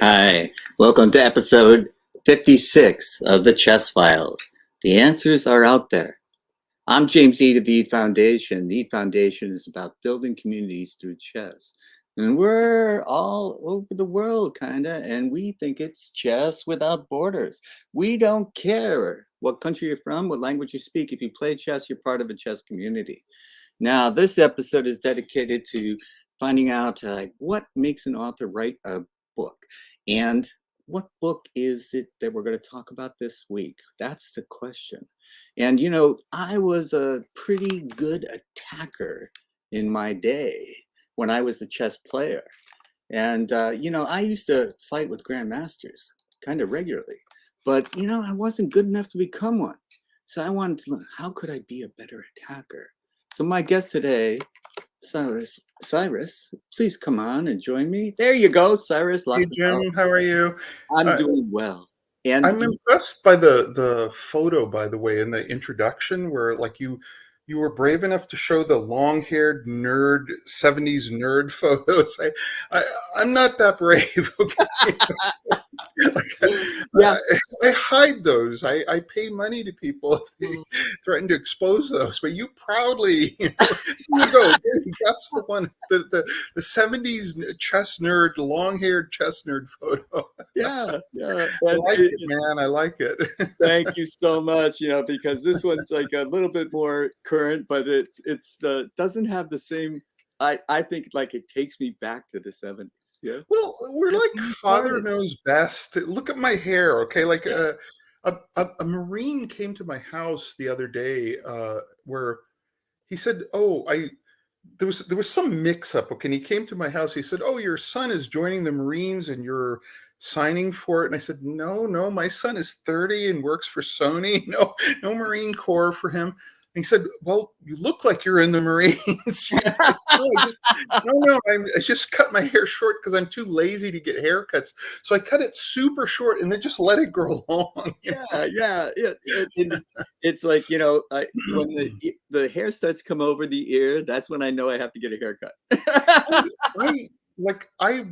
Hi, welcome to episode 56 of the Chess Files. The answers are out there. I'm James Eade of the Eade Foundation. The Eade Foundation is about building communities through chess. And we're all over the world, kinda, and we think it's chess without borders. We don't care what country you're from, what language you speak. If you play chess, you're part of a chess community. Now, this episode is dedicated to finding out what makes an author write a book and what book is it that we're going to talk about this week? That's the question. And, I was a pretty good attacker in my day when I was a chess player. And, I used to fight with grandmasters kind of regularly. But, I wasn't good enough to become one. So I wanted to learn, how could I be a better attacker? So my guest today, Cyrus, please come on and join me. There you go, Cyrus Hey Lakdawala. Jim, how are you? I'm Uh, doing well. And I'm impressed by the photo, by the way, in the introduction, where like you were brave enough to show the long-haired nerd 70s nerd photos. I'm not that brave. Okay, like, yeah, I hide those. I pay money to people if they threaten to expose those. But you proudly, here you go. That's the one, the 70s chess nerd, long-haired chess nerd photo. yeah. I like it, man. I like it. Thank you so much. Because this one's like a little bit more current, but it's doesn't have the same. I think like it takes me back to the 70s. Yeah, Well, we're that's like when you father started. knows best. Look at my hair, okay? Like Yeah. a Marine came to my house the other day, where he said, "Oh, I." There was some mix up. Okay, and he came to my house. He said, "Oh, your son is joining the Marines, and you're signing for it." And I said, "No, no, my son is 30 and works for Sony. No, no Marine Corps for him." And he said, "Well, you look like you're in the Marines." I said, "No, I just cut my hair short because I'm too lazy to get haircuts. So I cut it super short and then just let it grow long." It's like when the hair starts to come over the ear, that's when I know I have to get a haircut. I, I like I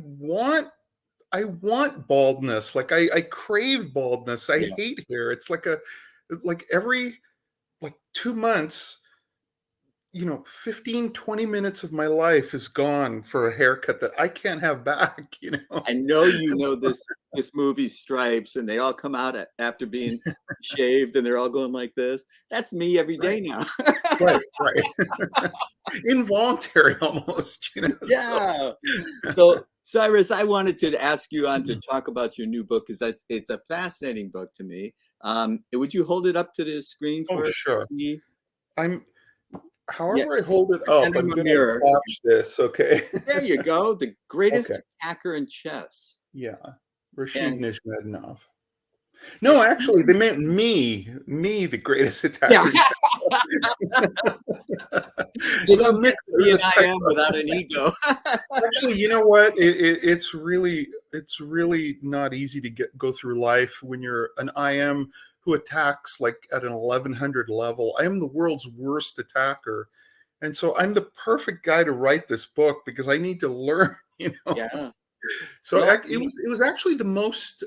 want baldness. Like I crave baldness. I Yeah, hate hair. It's like every like 2 months, 15, 20 minutes of my life is gone for a haircut that I can't have back. I know you And know so- this movie Stripes, and they all come out after being shaved, and they're all going like this. That's me every right, day now. right. Involuntary almost. So Yeah. So, Cyrus, I wanted to ask you on to talk about your new book because it's a fascinating book to me. Would you hold it up to the screen oh for us? sure. I'm Yeah, however I hold it up, pretend I'm I'm a gonna mirror. watch this, okay? There you go. The greatest Okay. attacker in chess. Yeah. Rashid And Nijmedov. No, actually, they meant me, the greatest yeah, attacker. you It was a don't get mix. to It be was an a I am typo. without an ego. Actually, you know what? It's really not easy to go through life when you're an IM who attacks like at an 1100 level. I am the world's worst attacker, and so I'm the perfect guy to write this book because I need to learn. Yeah. So Well, it was actually the most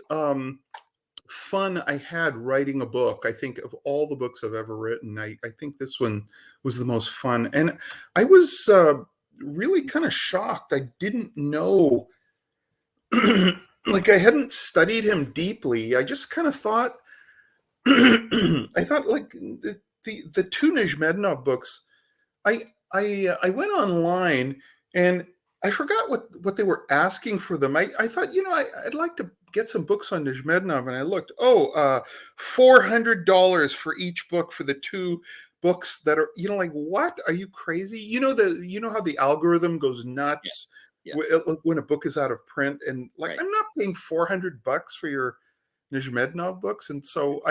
fun I had writing a book. I think of all the books I've ever written, I think this one was the most fun. And I was really kind of shocked. I didn't know, like, I hadn't studied him deeply. I just kind of thought, I thought, like, the two Nijmedov books, I went online and I forgot what they were asking for them. I thought, I'd like to get some books on Nijmedov, and I looked, $400 for each book for the two books that are, like, what? Are you crazy? How the algorithm goes yeah, nuts yeah, when a book is out of print, and like, right. I'm not paying $400 for your Nijmedov books, and so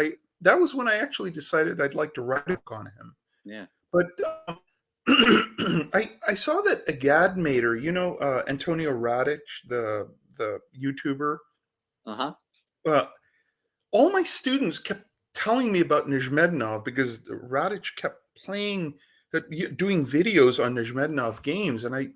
that was when I actually decided I'd like to write a book on him. Yeah. But I saw that Agad Mater, Antonio Radic, the YouTuber. Uh-huh. Uh, all my students kept telling me about Nijmedov because Radic kept doing videos on Nijmedov games, and I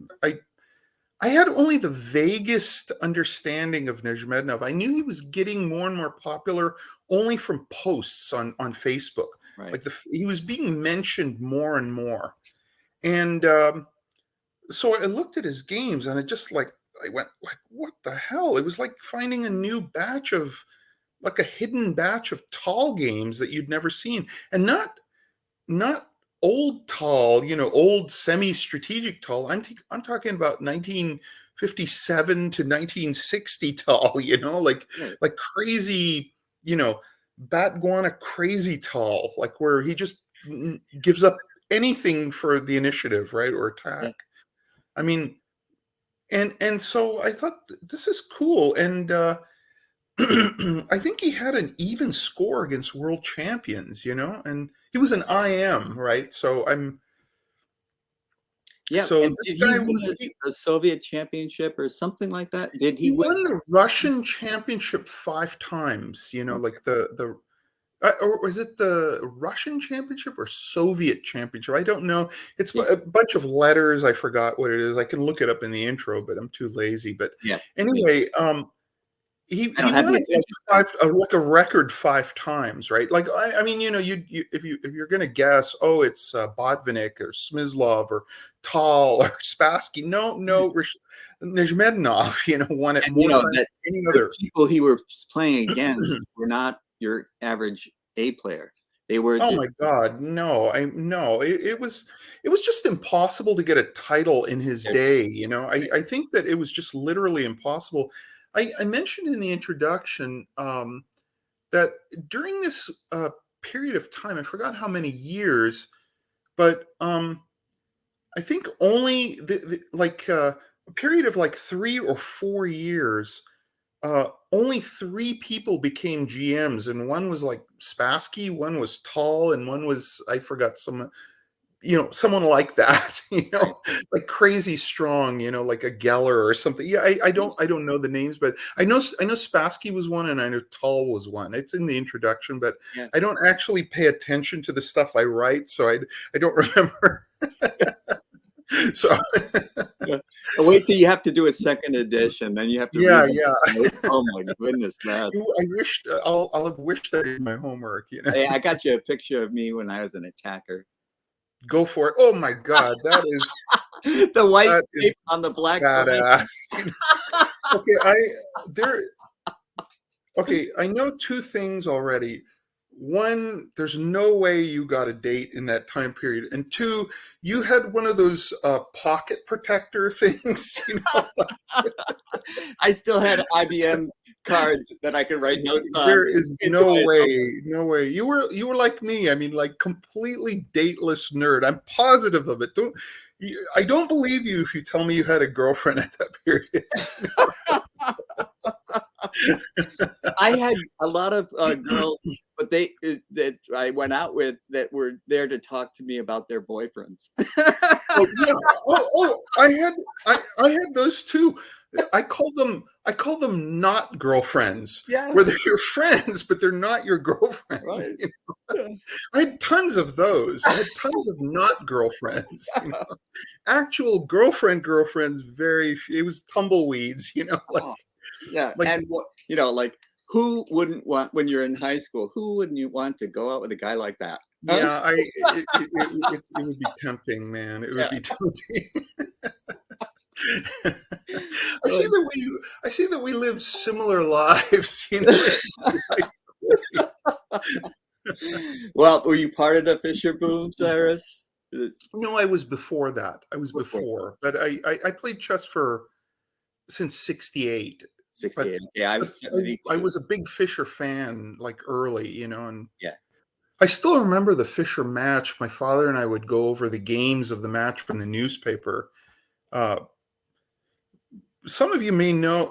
I had only the vaguest understanding of Nezhmednov. I knew he was getting more and more popular only from posts on Facebook. Right. Like he was being mentioned more and more. And so I looked at his games and I went like, what the hell? It was like finding a new batch of like a hidden batch of tall games that you'd never seen. And not old tall, old semi-strategic tall. I'm talking about 1957 to 1960 tall, Right. like crazy, Batguana crazy tall, like where he just gives up anything for the initiative, right, or Yeah. attack. I mean, and so I thought this is cool, and I think he had an even score against world champions, and he was an IM, right? Yeah. So And this did he guy win he, a Soviet championship or something like that? Did he he win? won the Russian championship 5 times, Okay. like the or was it the Russian championship or Soviet championship? I don't know. It's Yeah. a bunch of letters. I forgot what it is. I can look it up in the intro, but I'm too lazy. But Yeah. anyway, I he don't have won the it like attention span. like a record 5 times, right? Like I mean, if you're gonna guess, oh, it's Botvinnik or Smyslov or Tal or Spassky. No, Nizhmednov, won it And more times that than any the other. people he was playing against were not your average A player. They were Oh just my God, no! It was just impossible to get a title in his they're day. I right. think that it was just literally impossible. I mentioned in the introduction that during this period of time, I forgot how many years, but I think only a period of like 3 or 4 years. Only three people became GMs, and one was like Spassky, one was Tall, and one was I forgot someone like that, Right. like crazy strong, like a Geller or something. Yeah, I don't know the names, but I know Spassky was one, and I know Tall was one. It's in the introduction, but Yeah. I don't actually pay attention to the stuff I write, so I don't remember. So Yeah. Wait till you have to do a second edition, then you have to read yeah, the yeah. notes. Oh my goodness, that. I wished I'll have wished I did my homework. Hey, I got you a picture of me when I was an attacker. Go for it. Oh my God, The white that is cape on the black dress. badass. Okay, there okay, I know two things already. One, there's no way you got a date in that time period. And two, you had one of those pocket protector things, I still had IBM cards that I could write notes on There is into my way, notebook. no way. You were like me. I mean, like completely dateless nerd. I'm positive of it. I don't believe you if you tell me you had a girlfriend at that period. I had a lot of girls, but that I went out with that were there to talk to me about their boyfriends. Oh yeah. Oh, I had those too. I call them not girlfriends, Yeah, where they're your friends, but they're not your girlfriend. right. Yeah. I had tons of those. I had tons of not girlfriends. Actual girlfriends. It was tumbleweeds. Oh, yeah, Like and what like who wouldn't want when you're in high school? Who wouldn't you want to go out with a guy like that? Huh? yeah. It would be tempting, man. It would Yeah. be tempting. Uh, I see that we live similar lives. well, were you part of the Fisher boom, Cyrus? No, I was before that. I was Before before, but I played chess for since '68. But 68. Yeah, I but was I 72. was a big Fisher fan, like early, and Yeah. I still remember the Fisher match. My father and I would go over the games of the match from the newspaper. Uh, some of you may know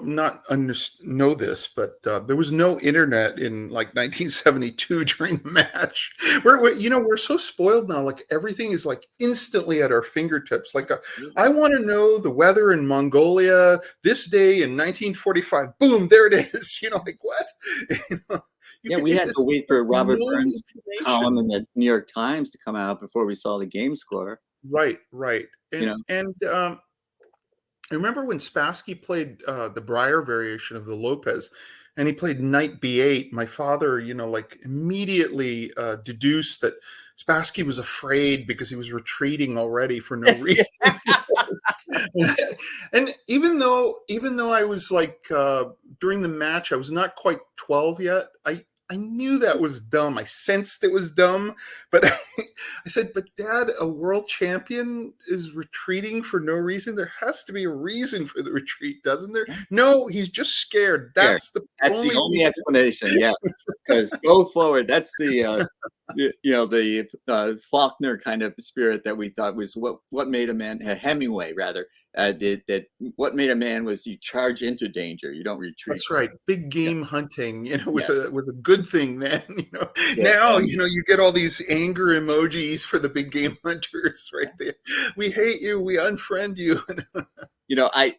this, but there was no internet in like 1972 during the match. We're so spoiled now. Like everything is like instantly at our fingertips. Like I want to know the weather in Mongolia this day in 1945. Boom, there it is. Like what? you know, you Yeah, could we get had to this wait for Robert no Burns' column information. in the New York Times to come out before we saw the game score, Right, right, you and know? and I remember when Spassky played the Breyer variation of the Lopez, and he played Knight B8. My father, like immediately deduced that Spassky was afraid because he was retreating already for no reason. And even though I was like during the match, I was not quite 12 yet. I knew that was dumb. I sensed it was dumb, but I said, "But Dad, a world champion is retreating for no reason. There has to be a reason for the retreat, doesn't there?" No, he's just scared. There. That's the That's the only only reason. explanation. Yes, because go forward. That's the Faulkner kind of spirit that we thought was what made a man, Hemingway rather, that what made a man was you charge into danger, you don't retreat. That's right. Big Yeah, game hunting, yeah, was a good thing then. yeah. Now, And you get all these anger emojis for the big game hunters right there. We hate you. We unfriend you.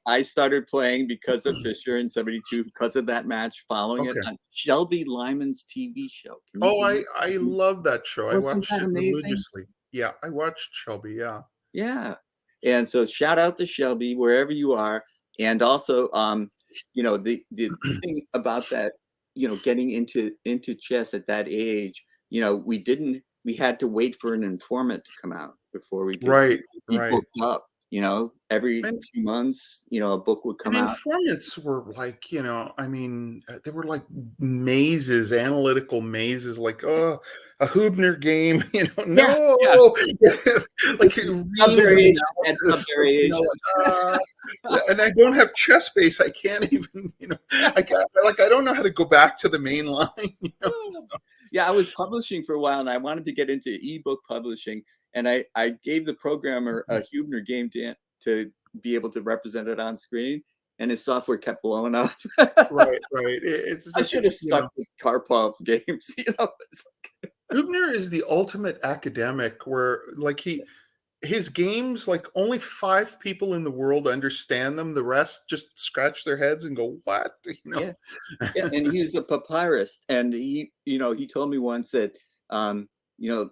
I started playing because of Fisher in '72, because of that match, following it Okay. on Shelby Lyman's TV show. Can you Oh, believe I it? love that show. I Wasn't watched that it amazing? religiously. Yeah, I watched Shelby. Yeah. Yeah. And so shout out to Shelby wherever you are. And also, the thing about that, getting into chess at that age, we had to wait for an informant to come out before we could Right. be Right. booked up. Every And few months, a book would come And out. informants were like, they were like mazes, analytical mazes, like, oh, a Hubner game, Yeah, yeah. no, like Sub reams of variation had sub analysis, variations. and I don't have chess base. I can't even, I can't, like, I don't know how to go back to the main line, so. Yeah, I was publishing for a while and I wanted to get into ebook publishing. And I gave the programmer a Hubner game to be able to represent it on screen. And his software kept blowing up. Right, right. It's I just, should have stuck with Karpov games. Hubner is the ultimate academic where, like, his games, like, only 5 people in the world understand them. The rest just scratch their heads and go, "What?" Yeah, yeah. And he's a papyrist. And he told me once that, um, you know,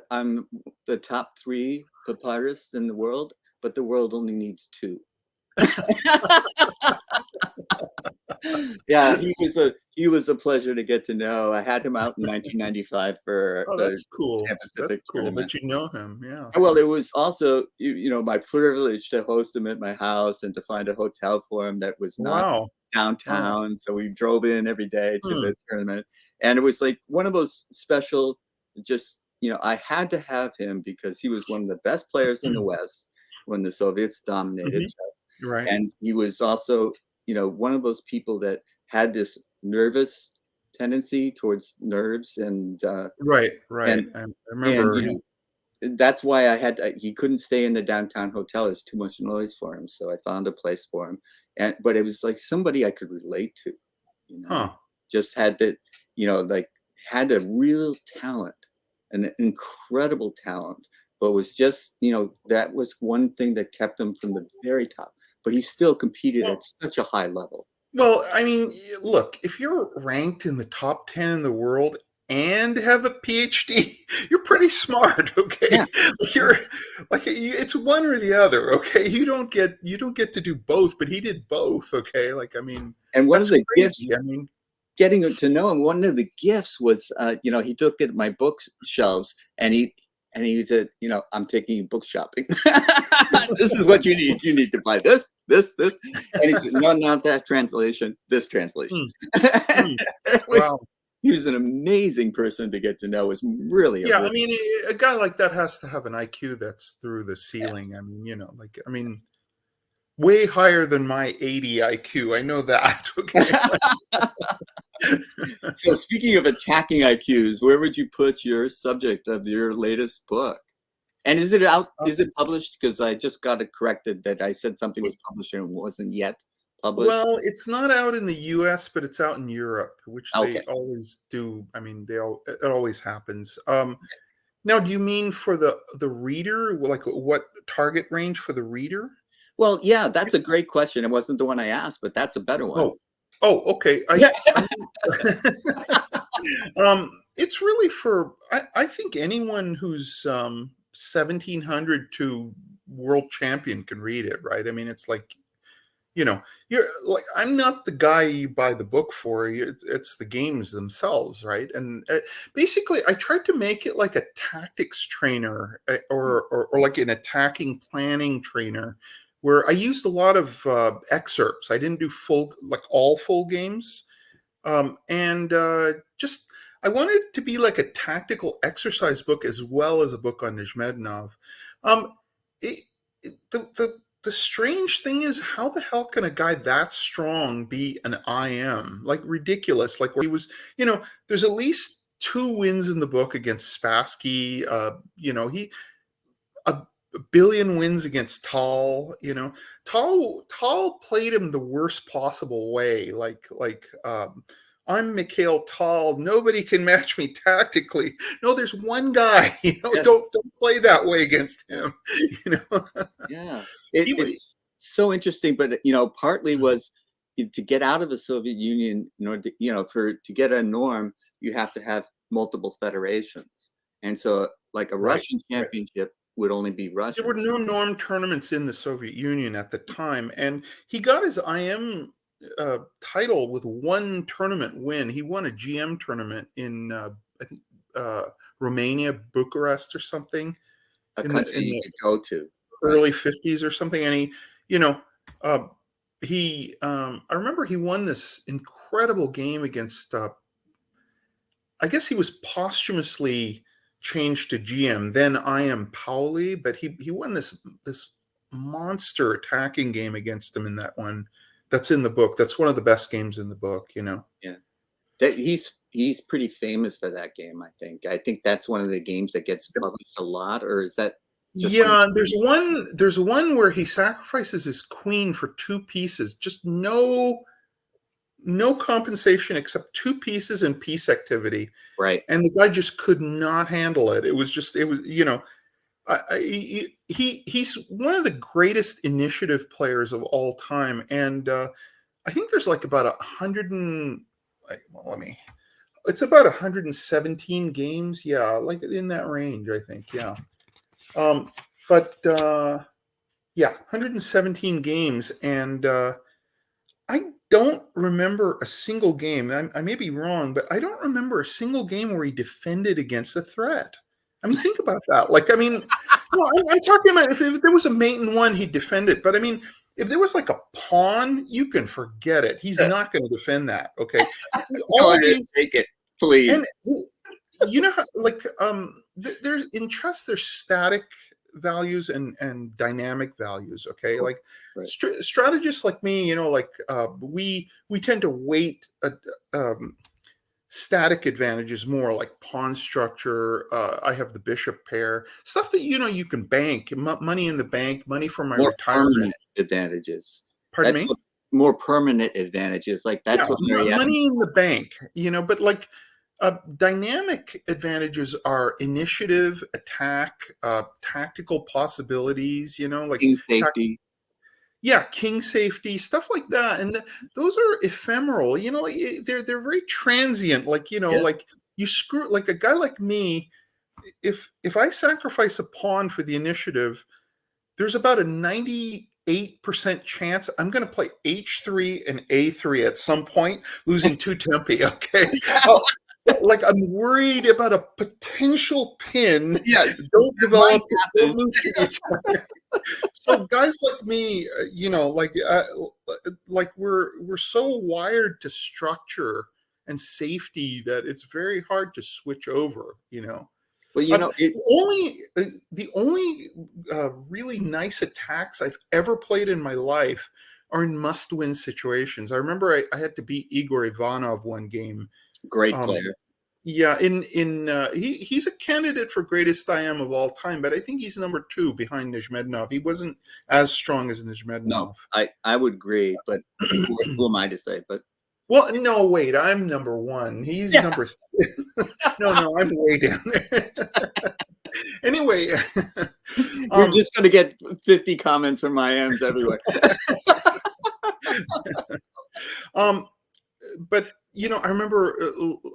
I'm the top 3 papyrists in the world, but the world only needs 2. Yeah, he was a pleasure to get to know. I had him out in 1995 for Oh, the that's cool. Pan That's Pacific cool tournament. that you know him, yeah. Well, it was also my privilege to host him at my house and to find a hotel for him that was not Wow. Wow. downtown. So we drove in every day to Hmm. the tournament, and it was like one of those special. Just I had to have him because he was one of the best players in the West when the Soviets dominated Mhm. chess, Right. and he was also one of those people that had this nervous tendency towards nerves Right, right. and I and remember him. that's why he couldn't stay in the downtown hotel. There's too much noise for him. So I found a place for him. But it was like somebody I could relate to, you know, Huh. just had that, like had a real talent, an incredible talent, but was just, that was one thing that kept him from the very top. But he still competed Well at such a high level. well, I mean, look, if you're ranked in the top 10 in the world and have a PhD, you're pretty smart, Yeah. okay? Like, you're like, it's one or the other, okay? You don't get to do both, but he did both, okay? Like, I mean, And one of that's the crazy. gifts I mean, getting to know him, one of the gifts was, he looked at my bookshelves and he said, I'm taking you book shopping. This is what you need. You need to buy this, this, this. And he said, no, not that translation, this translation. hmm, hmm, was, wow. he was an amazing person to get to know. It was really a Yeah, real, I mean, a guy like that has to have an IQ that's through the ceiling. I mean, like, I mean, way higher than my 80 IQ. I know that, okay? So speaking of attacking IQs, where would you put your subject of your latest book? And is it out? Is it published? Because I just got it corrected that I said something was published and it wasn't yet published. Well, it's not out in the US, but it's out in Europe, which Okay. they always do. I mean, it always happens. Now, do you mean for the reader? Like, what target range for the reader? Well, yeah, that's a great question. It wasn't the one I asked, but that's a better one. Oh, oh, okay. Yeah. It's really for I think anyone who's 1700 to world champion can read it, right? I mean, it's like, you're like, I'm not the guy you buy the book for. It's the games themselves, right? And basically, I tried to make it like a tactics trainer, or like an attacking planning trainer, where I used a lot of excerpts. I didn't do all full games, and just I wanted it to be like a tactical exercise book as well as a book on Nizhmedinov. Um, it, the strange thing is, how the hell can a guy that strong be an IM? Like, ridiculous. Like, where he was, there's at least 2 wins in the book against Spassky. He a billion wins against Tal. Tal played him the worst possible way. I'm Mikhail Tal. Nobody can match me tactically. No, there's one guy. Yeah. Don't play that way against him. Yeah, He it's so interesting, but partly was to get out of the Soviet Union in order to get a norm, you have to have multiple federations, and so like a Right. Russian championship would only be There were Russian. no norm tournaments in the Soviet Union at the time, and he got his IM title with one tournament win. He won a GM tournament in I think Romania, Bucharest, or something A in the country you could go to, right? early 50s or something. And you know, uh, I remember he won this incredible game against. I guess he was posthumously changed to GM. Then IM Pauli, but he won this monster attacking game against him in that one. That's in the book. That's one of the best games in the book. Yeah, that he's pretty famous for that game. I think that's one of the games that gets published a lot, or is that just one? Yeah, there's one where he sacrifices his queen for 2 pieces. Just no compensation except 2 pieces and piece activity. Right. And the guy just could not handle it. He's one of the greatest initiative players of all time. And I think there's like about 100 and it's about 117 games. Yeah, like in that range, I think. Yeah. But yeah, 117 games, and I don't remember a single game. I may be wrong, but I don't remember a single game where he defended against a threat. I mean, think about that. I'm talking about if there was a mate in one, he'd defend it. But I mean, if there was like a pawn, you can forget it. He's not going to defend that. Okay, Go all ahead, these, take it, and please. how, there's in chess, there's static values and dynamic values. Okay, like Right. strategists like me, we tend to weight static advantages more, like pawn structure. I have the bishop pair, stuff that you can bank, money in the bank, money for my More retirement. permanent advantages. Pardon That's me. what more permanent advantages. Like Yeah, that's what Mariana. money in the bank, but like dynamic advantages are initiative, attack, tactical possibilities, like Team safety. yeah, king safety, stuff like that. And those are ephemeral, they're very transient. Yes. Like you screw, like a guy like me, if I sacrifice a pawn for the initiative, there's about a 98% chance I'm going to play H3 and A3 at some point, losing 2 tempi. Okay. Oh, like I'm worried about a potential pin. Yes. Don't develop. Happen. Don't lose to each other. So guys like me, like we're so wired to structure and safety that it's very hard to switch over. Well, The only really nice attacks I've ever played in my life are in must-win situations. I remember I had to beat Igor Ivanov one game. great Um, player. yeah, he's a candidate for greatest IM of all time, but I think he's number 2 behind Nizhmedinov. He wasn't as strong as No, Nizhmedinov. I would agree, but who am I to say? But Well, no, wait, I'm number 1. He's yeah, number 3. No, I'm way down there. Anyway, you're just going to get 50 comments from my M's everywhere. But I remember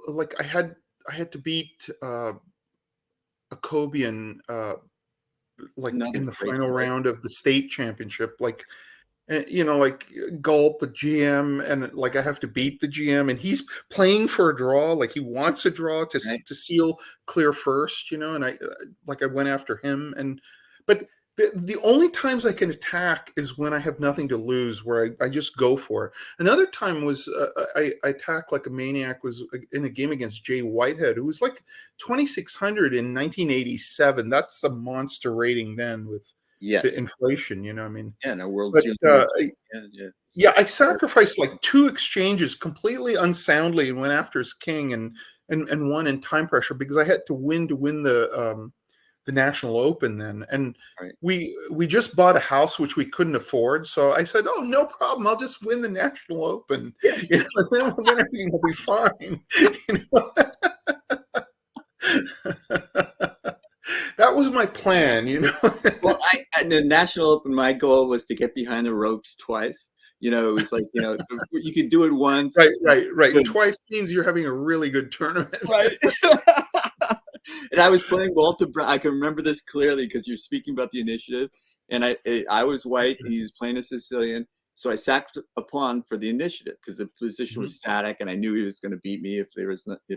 like I had to beat Akobian like Another in the great final player. round of the state championship, like, like gulp a GM, and like I have to beat the GM, and he's playing for a draw, like he wants a draw Right? to seal clear first, and I went after him, but the only times I can attack is when I have nothing to lose, where I just go for it. Another time was I attacked like a maniac, was in a game against Jay Whitehead, who was like 2,600 in 1987. That's a monster rating then with the Yes. inflation, I mean. Yeah, no World But Junior. Yeah, yeah. yeah, I sacrificed like two exchanges completely unsoundly and went after his king, and won in time pressure, because I had to win the National Open then. And Right. we just bought a house which we couldn't afford, so I said, "Oh, no problem. I'll just win the National Open. And then everything will be fine." You know? That was my plan. Well, at the National Open, my goal was to get behind the ropes twice. It was like, you could do it once. Right. Good. Twice means you're having a really good tournament. Right. And I was playing Walter Brown. I can remember this clearly because you're speaking about the initiative. And I was white. He's playing a Sicilian. So I sacked a pawn for the initiative because the position was static, and I knew he was going to beat me if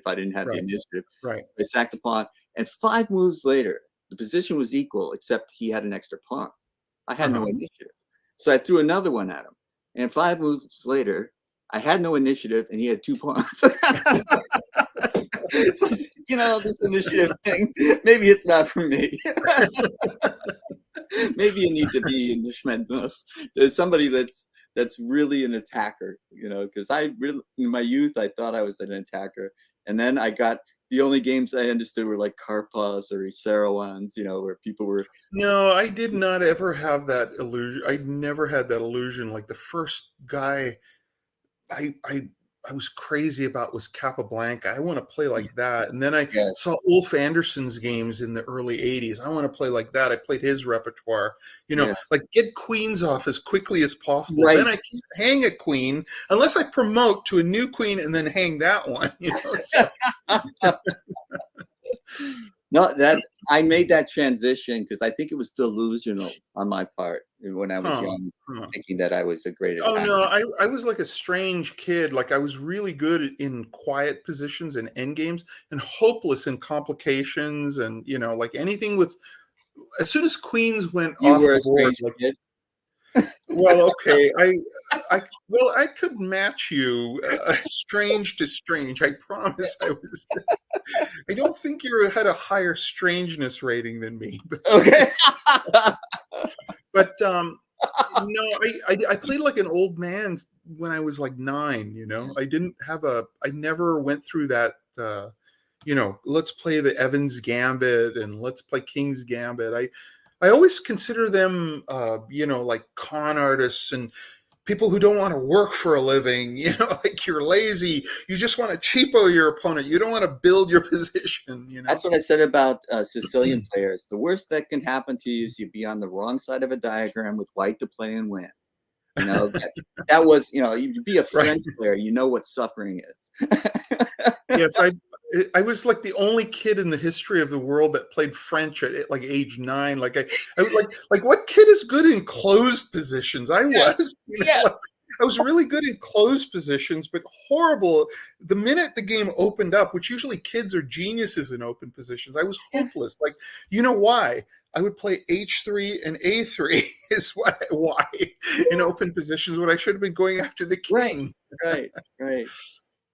I didn't have the Right. initiative. Right. I sacked a pawn, and 5 moves later, the position was equal, except he had an extra pawn. I had no initiative, so I threw another one at him. And 5 moves later, I had no initiative, and he had 2 pawns. So, this initiative thing, maybe it's not for me. Maybe you need to be in the Schmednuff. There's somebody that's really an attacker, because I really, in my youth, I thought I was an attacker. And then I got, the only games I understood were like Karpovs or Isarowans, where people were. No, I did not ever have that illusion. I never had that illusion. Like the first guy I was crazy about was Capablanca. I want to play like that. And then I Yes. saw Ulf Andersson's games in the early 80s. I want to play like that. I played his repertoire, Yes. like get queens off as quickly as possible. Right. Then I can't hang a queen unless I promote to a new queen and then hang that one. So. No, I made that transition because I think it was delusional on my part when I was young, thinking that I was a great Oh attacker. no, I was like a strange kid. Like I was really good in quiet positions and end games, and hopeless in complications, and like anything with. As soon as queens went You off were the a board, strange like, kid. well, okay, I could match you, strange to strange. I promise I was. I don't think you had a higher strangeness rating than me, Okay. but no, I played like an old man when I was like 9. I never went through that. Let's play the Evans Gambit and let's play King's Gambit. I always consider them, like con artists and people who don't want to work for a living. Like you're lazy. You just want to cheapo your opponent. You don't want to build your position. That's what I said about Sicilian players. The worst that can happen to you is you be on the wrong side of a diagram with white to play and win. That was, you be a French player, you know what suffering is. Yes, I was like the only kid in the history of the world that played French at like age 9. Like I was like what kid is good in closed positions? I was. Yes. Like, I was really good in closed positions, but horrible the minute the game opened up, which usually kids are geniuses in open positions. I was hopeless. Like, why? I would play H3 and A3 is why in open positions when I should have been going after the king. Right.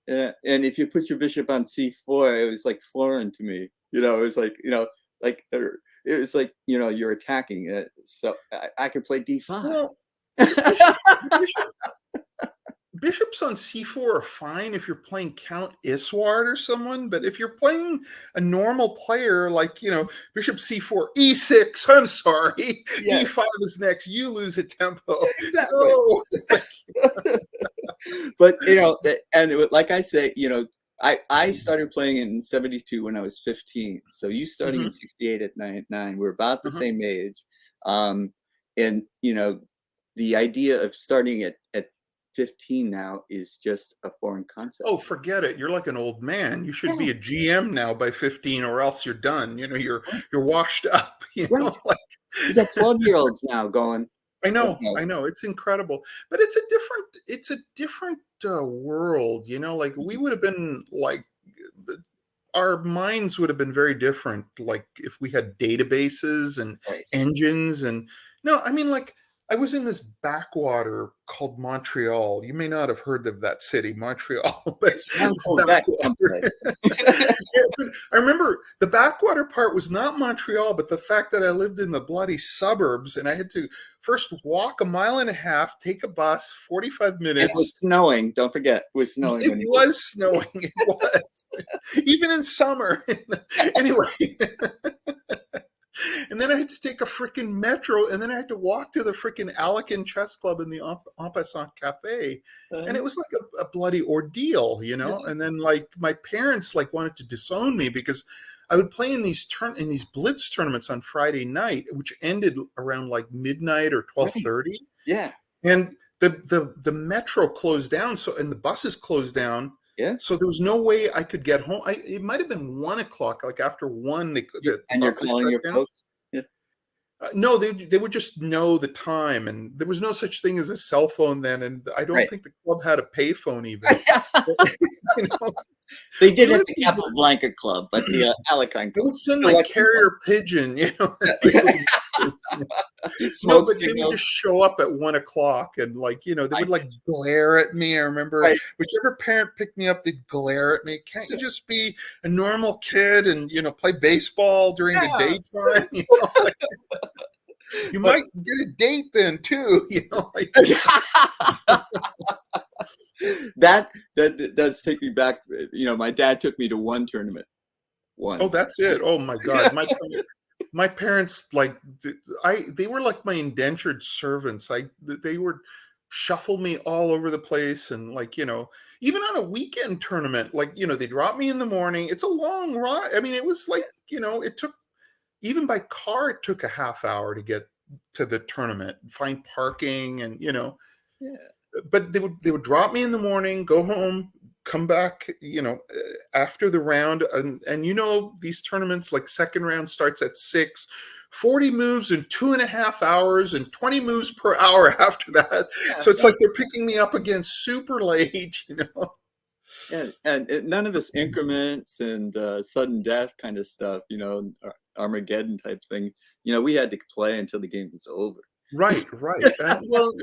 Yeah, and if you put your bishop on C4, it was like foreign to me. It was like, it was like, you're attacking it. So I could play D5. Well, bishops on C4 are fine if you're playing Count Isward or someone, but if you're playing a normal player like, Bishop C4, E6, I'm sorry, D5 is next, you lose a tempo. Exactly. Oh. But, and like I say, I started playing in 72 when I was 15. So you starting in 68 at 9, we're about the same age. And, the idea of starting at 15 now is just a foreign concept. Oh, forget it. You're like an old man. You should be a GM now by 15 or else you're done. You're washed up. You got 12-year-olds now going. I know, Okay. I know, it's incredible, but it's a different world, you know. Like we would have been like, our minds would have been very different, like if we had databases and Right. engines. And no, I mean, like I was in this backwater called Montreal. You may not have heard of that city, Montreal, but It's around it's Quebec backwater. someplace. Yeah, but I remember the backwater part was not Montreal, but the fact that I lived in the bloody suburbs and I had to first walk a mile and a half, take a bus, 45 And it was minutes. snowing. Don't forget, it was snowing It when you were. was snowing. It was, even in summer. Anyway, and then I had to take a freaking metro, and then I had to walk to the freaking Alcan Chess Club in the En Passant Cafe, and it was like a bloody ordeal, you know. And then like my parents like wanted to disown me because I would play in these blitz tournaments on Friday night, which ended around like midnight or Right. 12:30, Yeah. and the metro closed down, so, and the buses closed down. Yeah. So there was no way I could get home. It might have been 1 o'clock. Like after one, the And you're buses calling shut your down. folks? Yeah. No, they would just know the time, and there was no such thing as a cell phone then, and I don't Right. think the club had a payphone even. You know, They did we at lived the in, Capablanca Club, but the Alcan they Club. would send They're like like carrier pigeon, you know, like with no, smoke but they would signals. just show up at 1 o'clock and like, you know, they I would like glare at me. I remember right. whichever parent picked me up, they'd glare at me. Can't you just be a normal kid and, you know, play baseball during the Yeah. daytime? You know, like, you But might get a date then too, you know, like. that does take me back. You know, my dad took me to one tournament. Oh, One. that's it. Oh my God. My parents, like, they were like my indentured servants. They would shuffle me all over the place. And like, you know, even on a weekend tournament, like, you know, they drop me in the morning. It's a long ride. I mean, it was like, you know, it took, even by car, it took a half hour to get to the tournament, find parking and, you know, Yeah. but they would drop me in the morning, go home, come back, you know, after the round, and you know these tournaments, like second round starts at 6, 40 moves in 2.5 hours, and 20 moves per hour after that. Yeah. So it's like they're picking me up again super late, you know. Yeah. And none of this increments and sudden death kind of stuff. You know, Armageddon type thing. You know, we had to play until the game was over. Right, right. Well,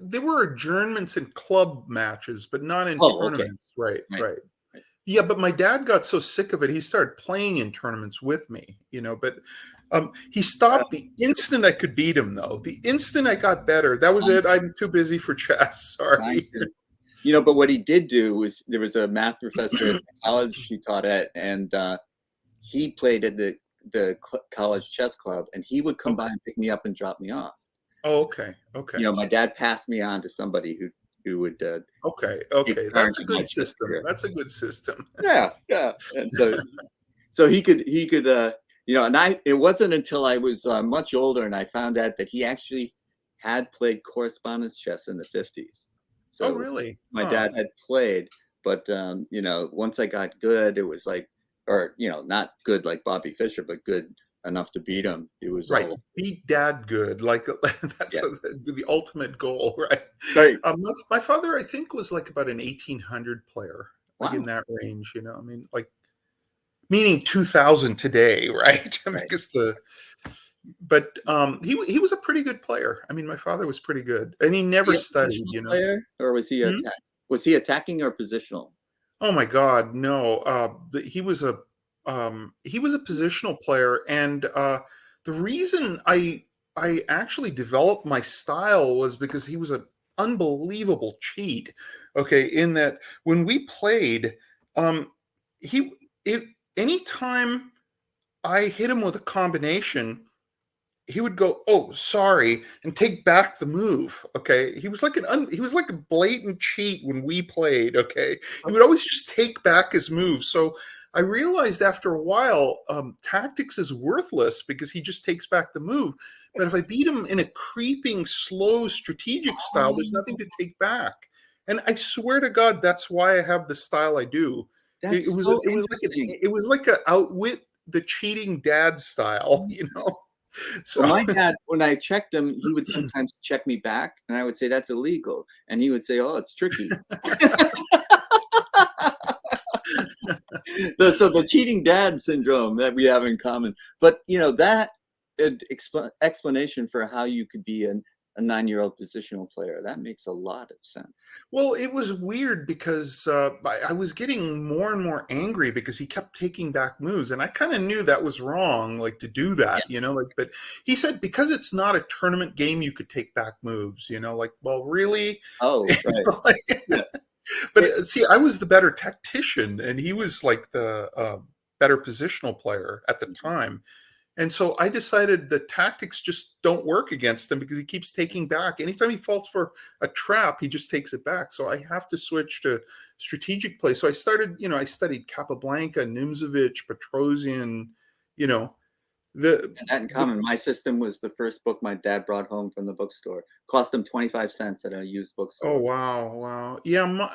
there were adjournments in club matches, but not in Oh, okay. tournaments. Right, Right. right. Right. Yeah, but my dad got so sick of it, he started playing in tournaments with me, you know. But he stopped the instant I could beat him, though. The instant I got better, that was it. I'm too busy for chess. Mine Sorry. too. You know, but what he did do was there was a math professor at the college he taught at, and he played at the college chess club, and he would come by Okay. and pick me up and drop me off. Oh, okay. Okay. You know, my dad passed me on to somebody who would Okay. take Okay. That's charge a of my good chess system. career. That's a good system. Yeah, yeah. And so he could you know, and it wasn't until I was much older and I found out that he actually had played correspondence chess in the 50s. Oh, So really? my Huh. dad had played, but you know, once I got good, it was like, or you know, not good like Bobby Fischer, but good enough to beat him. It was Right. all Beat dad good. Like that's yeah, the ultimate goal, right? right. My father, I think, was like about an 1800 player, like in Wow, that range, you know. I mean, like meaning 2000 today, right? right. Because but he was a pretty good player. I mean, my father was pretty good, and he Was never he a studied, positional you know. player, or Hmm? was he attacking or positional? Oh my God, no. He was a positional player, and the reason I actually developed my style was because he was an unbelievable cheat. Okay, in that when we played, um, he it anytime I hit him with a combination, he would go, "Oh, sorry," and take back the move. Okay, he was like a blatant cheat when we played. Okay, he would always just take back his move. So I realized after a while, tactics is worthless because he just takes back the move. But if I beat him in a creeping, slow, strategic style, there's nothing Oh, to take back. And I swear to God, that's why I have the style I do. It, it that's was so it was like interesting. it was like a outwit the cheating dad style, you know. So Well, my dad, when I checked him, he would sometimes check me back, and I would say that's illegal, and he would say, "Oh, it's tricky." So the cheating dad syndrome that we have in common. But that explanation for how you could be a 9-year-old positional player, that makes a lot of sense. well, it was weird because I was getting more and more angry because he kept taking back moves, and I kind of knew that was wrong, like to do that, like. But he said because it's not a tournament game, you could take back moves, like, well, really? Oh, right. Yeah. But see, I was the better tactician, and he was like the better positional player at the time. And so I decided the tactics just don't work against him because he keeps taking back. Anytime he falls for a trap, he just takes it back. So I have to switch to strategic play. So I started, I studied Capablanca, Nimzovich, Petrosian, you know, the, And that in common. My system was the first book my dad brought home from the bookstore. Cost him 25 cents at a used bookstore. oh, wow. Wow. Yeah.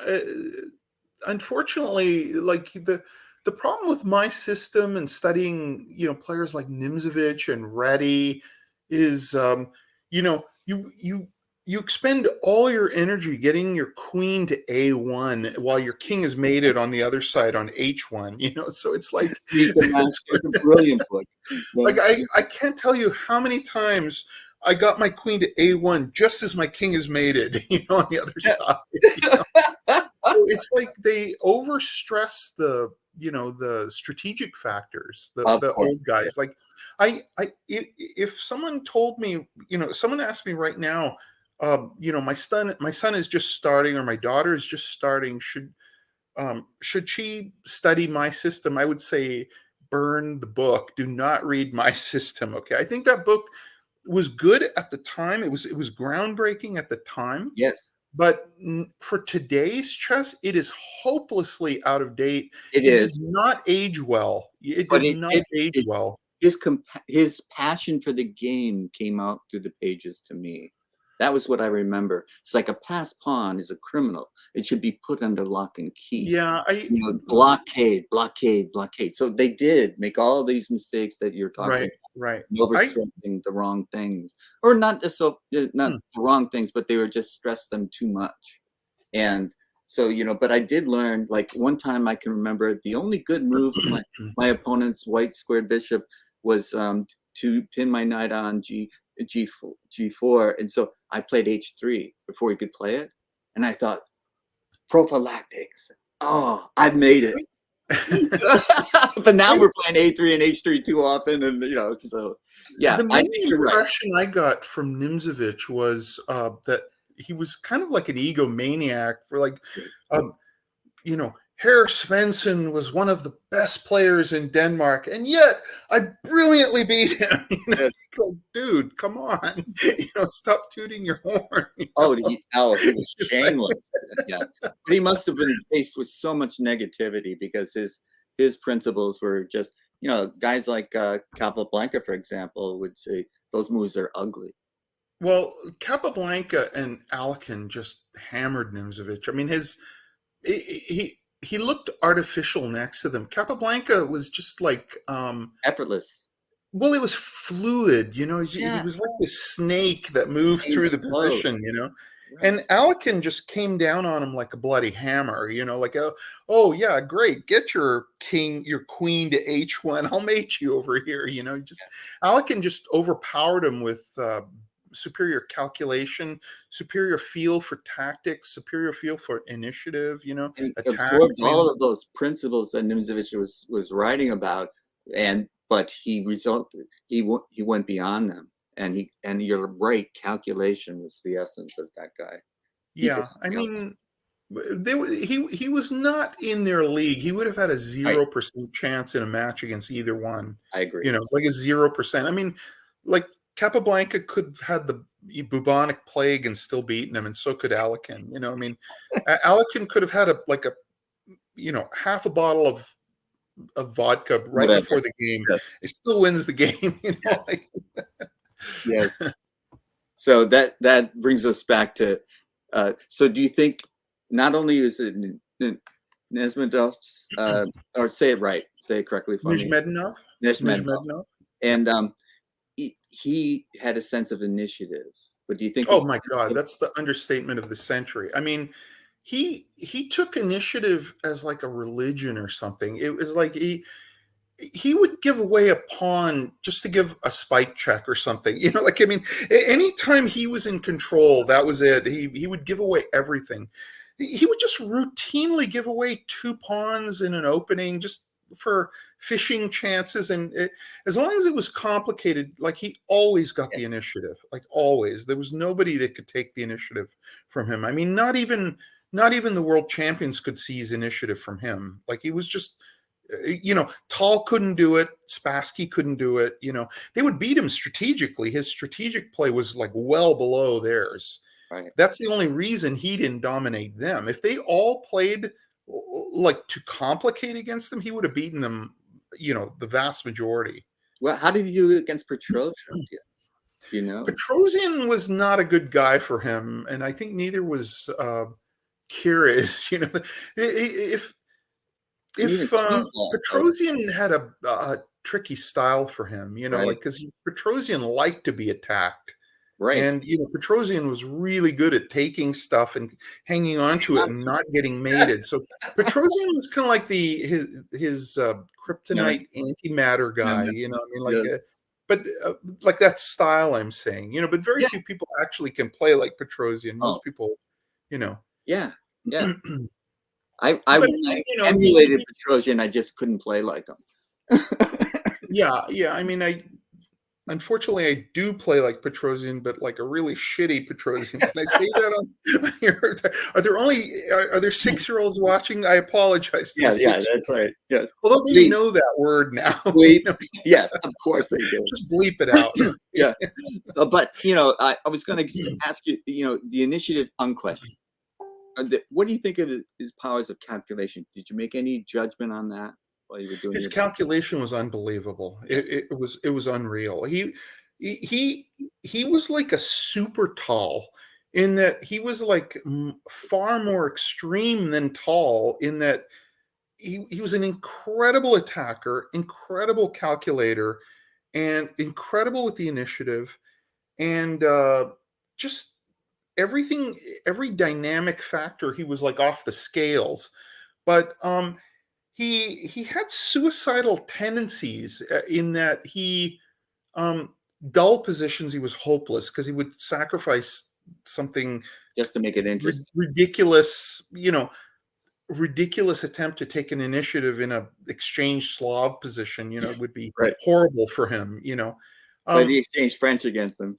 Unfortunately, like the problem with my system and studying, players like Nimzovich and Reddy is, you expend all your energy getting your queen to A1 while your king is mated on the other side on H1. So it's like Read the Master. It's a brilliant book. like I can't tell you how many times I got my queen to A1 just as my king is mated, on the other side. So it's like they overstress the strategic factors, Of the course. old guys. Like if someone told me, someone asked me right now, my son is just starting or my daughter is just starting, should she study my system? I would say burn the book. Do not read my system. Okay. I think that book was good at the time. It was groundbreaking at the time. Yes, But for today's chess, it is hopelessly out of date. it It did is. not age well. It But did not age well. his passion for the game came out through the pages to me. That was what I remember. It's like a passed pawn is a criminal. It should be put under lock and key. Yeah, Blockade, blockade, blockade. So they did make all these mistakes that you're talking right, right. about, overstressing the wrong things, or not just not Hmm. the wrong things, but they were just stressed them too much. And so, but I did learn, like one time I can remember the only good move of my opponent's white squared bishop was to pin my knight on G4. And so I played H3 before he could play it. And I thought, prophylactics. Oh, I've made it. But now we're playing A3 and H3 too often. And, so yeah, The I main think you're right. impression I got from Nimzovich was that he was kind of like an egomaniac for like, um, Herr Svensson was one of the best players in Denmark, and yet I brilliantly beat him. Yes. Like, dude, come on, stop tooting your horn. Oh, he was shameless. Yeah, but he must have been faced with so much negativity because his principles were just, guys like Capablanca, for example, would say those moves are ugly. Well, Capablanca and Alekin just hammered Nimzovich. I mean, he looked artificial next to them. Capablanca was just like Effortless. well, it was fluid, he was like this snake that moved through the position, Right. and Alekin just came down on him like a bloody hammer, like, oh yeah, great, get your queen to H1, I'll mate you over here, Alekin just overpowered him with superior calculation, superior feel for tactics, superior feel for initiative, And attack. absorbed all of those principles that Nimzovich was writing about, but he went beyond them, and you're right, calculation was the essence of that guy. Yeah, I mean, he was not in their league. He would have had a 0% chance in a match against either one. I agree. Like a 0%. I mean, like Capablanca could have had the bubonic plague and still beaten him, and so could Alekin. I mean, Alekin could have had half a bottle of vodka right before the game. Yes. It still wins the game. Yes. So that brings us back to. So do you think not only is it Nesmedov's, or say it correctly for me, Nizhmedinov? Nesmedov, and he had a sense of initiative. But do you think Oh his my God, that's the understatement of the century. I mean, he took initiative as like a religion or something. It was like he would give away a pawn just to give a spike check or something. Like, I mean, anytime he was in control, that was it. He would give away everything. He would just routinely give away 2 pawns in an opening just for fishing chances. And as long as it was complicated, like, he always got the initiative, like, always. There was nobody that could take the initiative from him. I mean, not even the world champions could seize initiative from him. Like, he was just, Tall couldn't do it. Spassky couldn't do it. They would beat him strategically. His strategic play was like well below theirs. right? That's the only reason he didn't dominate them. If they all played like to complicate against them, he would have beaten them, the vast majority. Well, how did he do against Petrosian? Do you know? Petrosian was not a good guy for him, and I think neither was Cyrus. If Petrosian had a tricky style for him, right. like, because Petrosian liked to be attacked, Right. and Petrosian was really good at taking stuff and hanging on to it and not getting mated. So Petrosian was kind of like his kryptonite antimatter guy, I mean, like, yes. but like that style I'm saying, but very few people actually can play like Petrosian. Most people, Yeah. I but, emulated Petrosian. I just couldn't play like him. yeah. I mean, unfortunately, I do play like Petrosian, but like a really shitty Petrosian. Can I say that on here? Are there 6-year-olds watching? I apologize. Yeah, that's right. Yes. Although they know that word now. Yes, of course they do. Just bleep it out. Yeah. But, I was going to ask you, the initiative unquestioned. What do you think of his powers of calculation? Did you make any judgment on that while you were doing His calculation was unbelievable. It was unreal. He was like a super tall, in that he was like far more extreme than tall, in that he was an incredible attacker, incredible calculator, and incredible with the initiative, and just every dynamic factor, he was like off the scales. But he had suicidal tendencies, in that dull positions he was hopeless, because he would sacrifice something just to make it interesting. Ridiculous attempt to take an initiative in a exchange Slav position, would be right. horrible for him, But he exchanged French against them.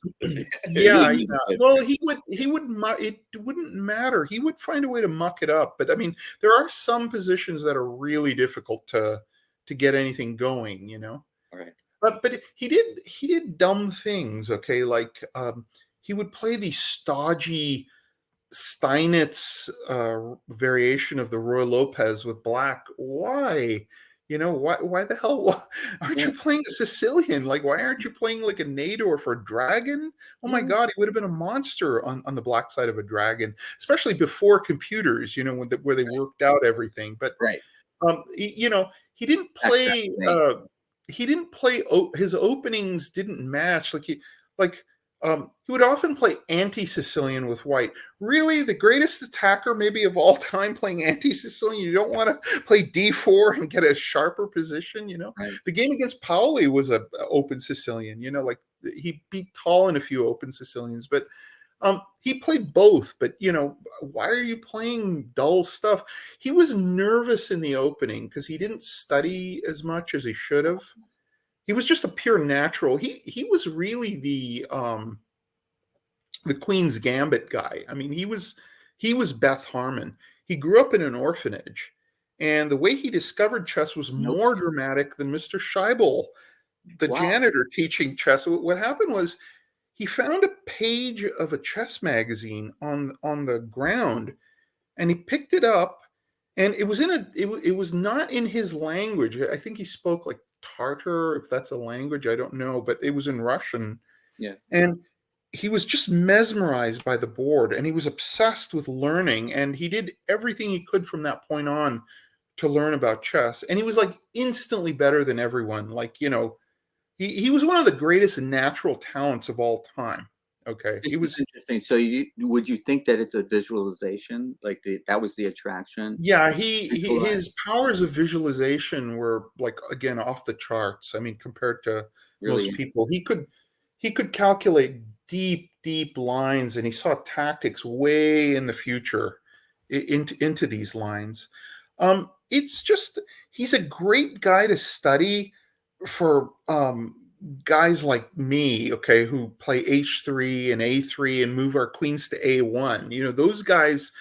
Yeah. Well, it wouldn't matter. He would find a way to muck it up. But I mean, there are some positions that are really difficult to get anything going, All right. But he did dumb things. Okay, like he would play the stodgy Steinitz variation of the Roy Lopez with black. Why? Why the hell aren't you playing a Sicilian? Like, why aren't you playing like a Nador for a dragon? Oh my God, he would have been a monster on the black side of a dragon, especially before computers, where they worked out everything. But he didn't play. His openings didn't match. He would often play anti-Sicilian with white. Really, the greatest attacker maybe of all time playing anti-Sicilian? You don't want to play d4 and get a sharper position, Right. The game against Paoli was a open Sicilian, like he beat Tall in a few open Sicilians, but he played both. But, why are you playing dull stuff? He was nervous in the opening because he didn't study as much as he should have. He was just a pure natural. He was really the Queen's Gambit guy. I mean, he was Beth Harmon. He grew up in an orphanage, and the way he discovered chess was more dramatic than Mr. Scheibel, the janitor, teaching chess. What happened was he found a page of a chess magazine on the ground, and he picked it up, and it was it was not in his language. I think he spoke like Tartar, if that's a language, I don't know, but it was in Russian. Yeah. And he was just mesmerized by the board, and he was obsessed with learning, and he did everything he could from that point on to learn about chess. And he was like instantly better than everyone. Like, He was one of the greatest natural talents of all time. Okay, he This is was. interesting. So would you think that it's a visualization? Like that was the attraction? Yeah, Visualize? his powers of visualization were like again off the charts. I mean, compared to Really most people, he could calculate deep lines, and he saw tactics way in the future into these lines. It's just he's a great guy to study for guys like me, okay, who play H3 and A3 and move our queens to A1. You know, those guys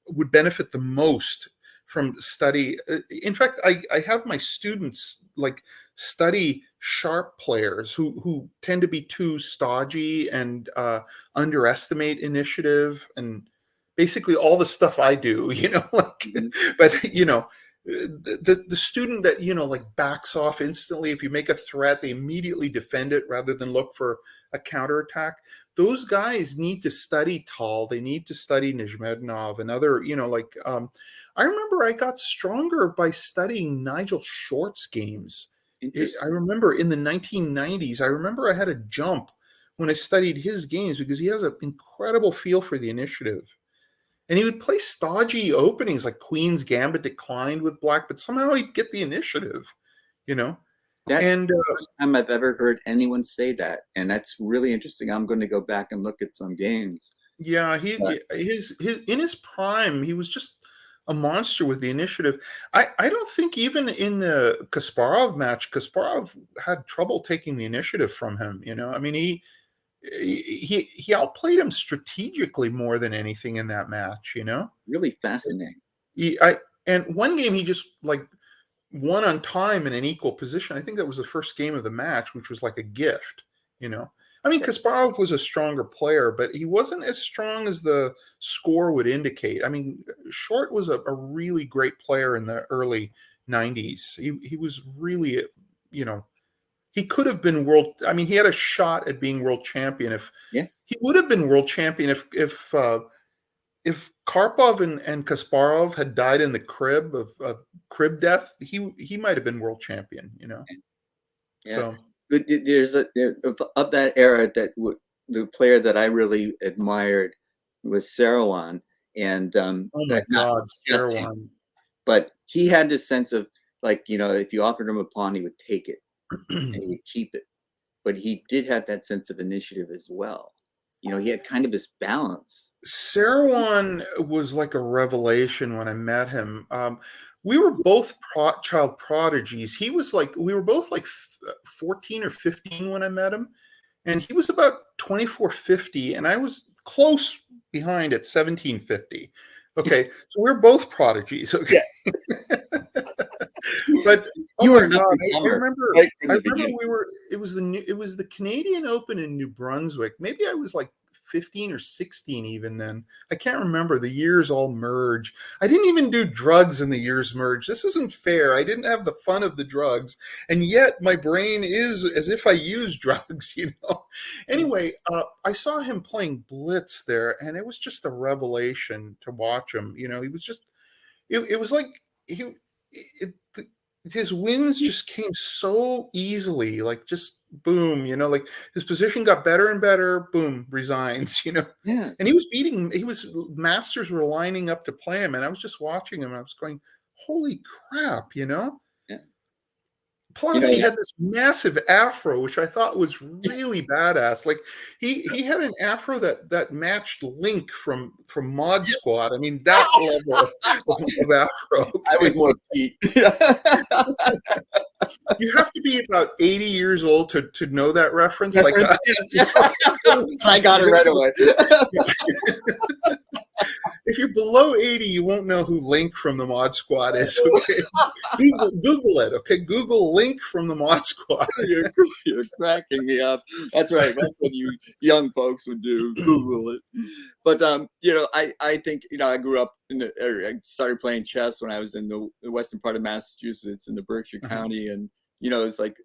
would benefit the most from study. In fact, I have my students like study sharp players who tend to be too stodgy and underestimate initiative and basically all the stuff I do, you know, like, Mhm. but you know, the student that you know like backs off instantly if you make a threat, they immediately defend it rather than look for a counterattack. Those guys need to study Tal. They need to study Nizhmedinov and other, you know, like I remember I got stronger by studying Nigel Short's games. I Interesting. remember in the 1990s, I remember I had a jump when I studied his games because he has an incredible feel for the initiative. And he would play stodgy openings like Queen's Gambit declined with black, but somehow he'd get the initiative, you know? That's And the first time I've ever heard anyone say that, and that's really interesting. I'm going to go back and look at some games. yeah, But his in his prime, he was just a monster with the initiative. I don't think even in the Kasparov match, Kasparov had trouble taking the initiative from him. You know, I mean, he outplayed him strategically more than anything in that match. You know, really fascinating. he I and one game he just like won on time in an equal position. I think that was the first game of the match, which was like a gift, you know. I mean, That- Kasparov was a stronger player, but he wasn't as strong as the score would indicate. I mean, Short was a really great player in the early 90s. He was really, you know, he could have been world. I mean, he had a shot at being world champion if Yeah, he would have been world champion if Karpov and Kasparov had died in the crib of crib death, he might have been world champion, you know. yeah. So, But there's of that era that the player that I really admired was Sarawan, and oh my not God, guessing, Sarawan. but he had this sense of like if you offered him a pawn, he would take it and he would keep it. But he did have that sense of initiative as well. He had kind of this balance. Sarawan was like a revelation when I met him. We were both child prodigies. He was like we were both like 14 or 15 when I met him, and he was about 2450, and I was close behind at 1750. Okay, so we're both prodigies. Okay, Yeah, but oh you my were an God, up and comer right from I the remember beginning. we were. It was the Canadian Open in New Brunswick. Maybe I was like 15 or 16 even then. I can't remember. The years all merge. I didn't even do drugs in the years merge. This isn't fair. I didn't have the fun of the drugs, and yet my brain is as if I used drugs. You know. Anyway, I saw him playing Blitz there, and it was just a revelation to watch him. You know, he was just. It was like he. It, his wins just came so easily, like just boom, you know, like his position got better and better, boom, resigns, you know. Yeah, And he was masters were lining up to play him, and I was just watching him, and I was going, holy crap, you know. yeah. Plus, he Yeah. had this massive afro, which I thought was really badass. Like he had an afro that matched Link from Mod Squad. I mean, that level of afro. I was Okay? more Pete. You have to be about 80 years old to know that reference. Like, Reference, yes. I got it right away. if you're below 80, you won't know who Link from the Mod Squad is. Okay, Google it. Okay, Google Link from the Mod Squad. You're cracking me up. That's right. That's what you young folks would do. Google it. But I think I grew up I started playing chess when I was in the western part of Massachusetts in the Berkshire Uh-huh. County, and it's like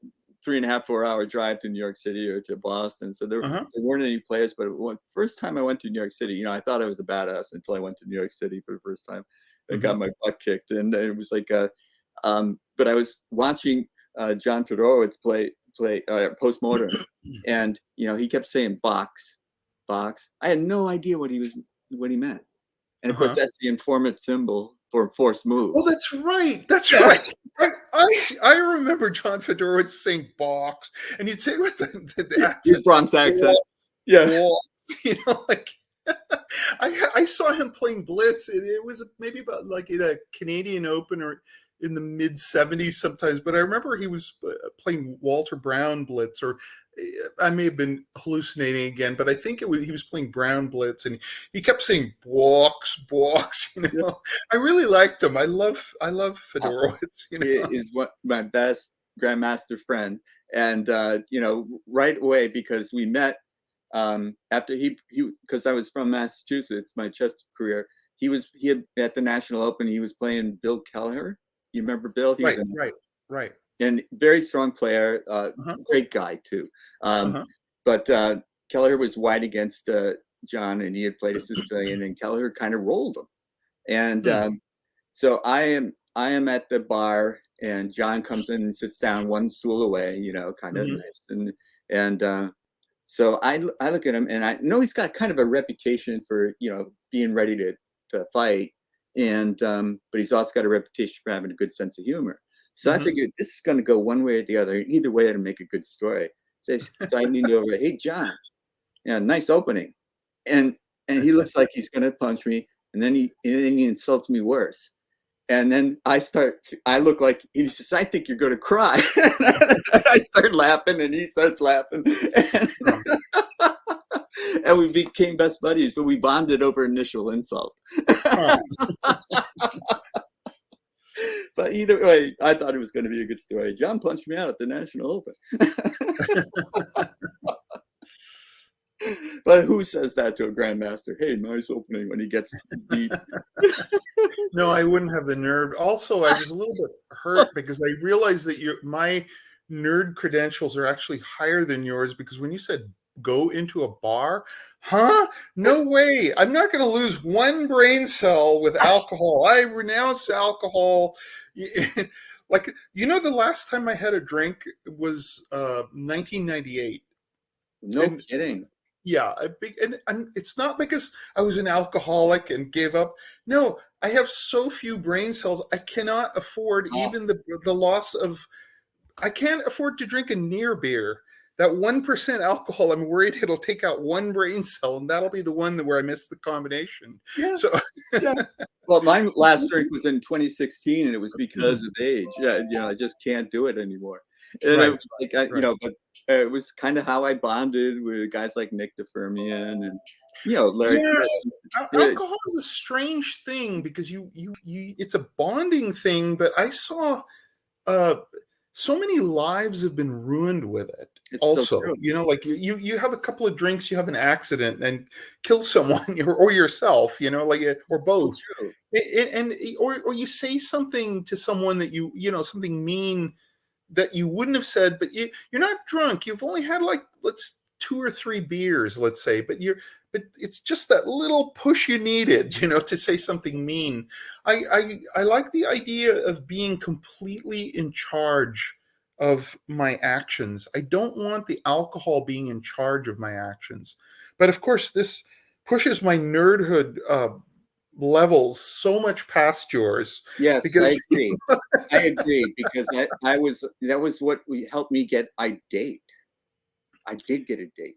3.5, 4 hour drive to New York City or to Boston. So there Uh-huh. weren't any players. But first time I went to New York City, I thought I was a badass until I went to New York City for the first time. I got Mhm. my butt kicked, and it was like but I was watching John Fedorowicz play postmodern, and he kept saying box, box. I had no idea what he meant, and of course that's the informant symbol for forced move. Oh, that's right. That's right. I remember John Fedorowicz saying box, and you'd say it with the accent. Bronx accent. Yeah. Like I saw him playing Blitz. It was maybe about like in a Canadian Open or in the mid 70s sometimes, but I remember he was playing Walter Brown Blitz, or I may have been hallucinating again, but I think he was playing Brown Blitz, and he kept saying box, box. I really liked him. I love Fedorowicz. He is my best grandmaster friend, and right away, because we met after he because I was from Massachusetts, my chess career. He had at the National Open. He was playing Bill Kelleher. You remember Bill? Right. And very strong player, great guy too. But Kelleher was white against John, and he had played a Sicilian, and Kelleher kind of rolled him. And so I am at the bar, and John comes in and sits down one stool away, kind of nice, and so I look at him, and I know he's got kind of a reputation for being ready to fight, and but he's also got a reputation for having a good sense of humor. So I figured this is going to go one way or the other. Either way, it'll make a good story. So I leaned over, hey John, nice opening, and he looks like he's going to punch me, and then he insults me worse. And then I look like, he says, I think you're going to cry. I start laughing, and he starts laughing. And we became best buddies, but we bonded over initial insult. But either way, I thought it was going to be a good story. John punched me out at the National Open. But who says that to a grandmaster? Hey, nice opening, when he gets beat. No, I wouldn't have the nerve. Also, I was a little bit hurt because I realized that my nerd credentials are actually higher than yours, because when you said go into a bar, no way. I'm not going to lose one brain cell with alcohol. I renounce alcohol. Like, the last time I had a drink was 1998. No kidding. Yeah, and it's not because I was an alcoholic and gave up. No, I have so few brain cells. I cannot afford even the loss of. I can't afford to drink a near beer. That 1% alcohol, I'm worried it'll take out one brain cell, and that'll be the one where I miss the combination. Yeah. So, well, my last drink was in 2016, and it was because of age. I just can't do it anymore. And it was like, but it was kind of how I bonded with guys like Nick DeFermian and Larry. Yeah, alcohol is a strange thing because you it's a bonding thing, but I saw so many lives have been ruined with it. It's also, so like you have a couple of drinks, you have an accident and kill someone or yourself, or both. So or you say something to someone that something mean that you wouldn't have said, but you're not drunk. You've only had like 2 or 3 beers, let's say, but it's just that little push you needed, to say something mean. I like the idea of being completely in charge of my actions. I don't want the alcohol being in charge of my actions. But of course, this pushes my nerdhood levels so much past yours. Yes, because I agree. I agree, because that was what helped me get a date. I did get a date.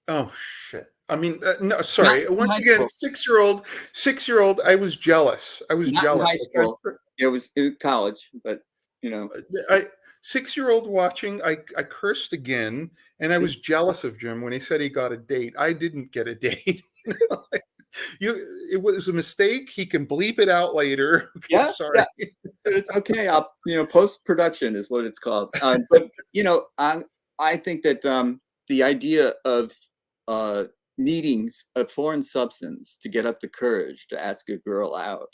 Oh shit! I mean, no, sorry. Once again, 6-year-old. I was jealous. I was Not jealous. In high school. It was in college, but 6-year-old watching. I cursed again, and I was jealous of Jim when he said he got a date. I didn't get a date. It was a mistake. He can bleep it out later. Yeah, sorry. Yeah. It's okay. Post-production is what it's called. But I think that the idea of needing a foreign substance to get up the courage to ask a girl out,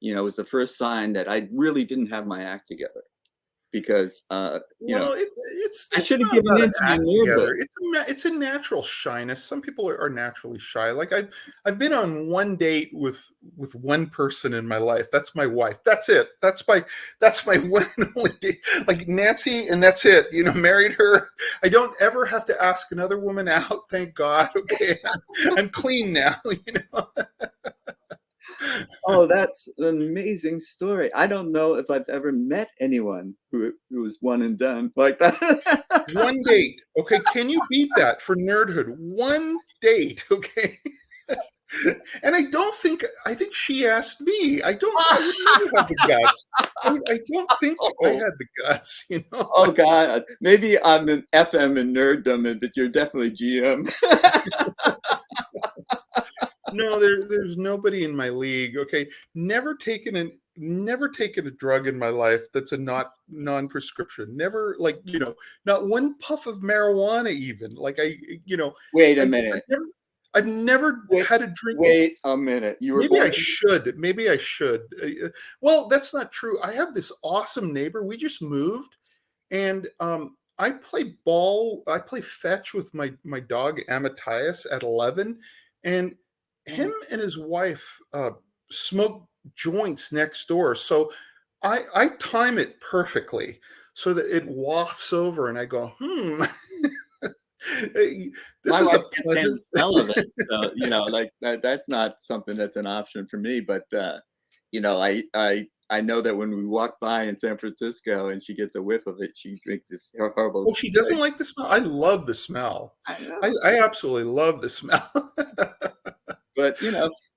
was the first sign that I really didn't have my act together. because Well, I it's should have not given about in an to my act nerd. together. It's a natural shyness. Some people are naturally shy. Like I've been on one date with one person in my life. That's my wife. That's it. That's my one and only date. Like Nancy, and that's it. Married her. I don't ever have to ask another woman out. Thank God. Okay, I'm clean now. Oh, that's an amazing story. I don't know if I've ever met anyone who was one and done like that. One date. Okay, can you beat that for nerdhood? One date. Okay. And I think she asked me. I would never have the guts. I don't think I Oh, had the guts, oh God. Maybe I'm an FM in nerddom, but you're definitely GM. No, there's nobody in my league. Okay. Never taken a drug in my life that's a not non-prescription. Never, like, not one puff of marijuana even. Like Wait a I've minute. never I've never Wait, had a drink. wait a minute. You were Maybe born I should. Maybe I should. Well, that's not true. I have this awesome neighbor. We just moved, and I play ball. I play fetch with my dog Amadeus at 11, and him in. and his wife smoke joints next door. So I time it perfectly so that it wafts over, and I go, Hey, this My is wife a can't stand the pleasant. smell of it. So, like that's not something that's an option for me. But I know that when we walk by in San Francisco and she gets a whiff of it, she makes this horrible Oh, she doesn't noise. like the smell? I love the smell. I know. I absolutely love the smell. But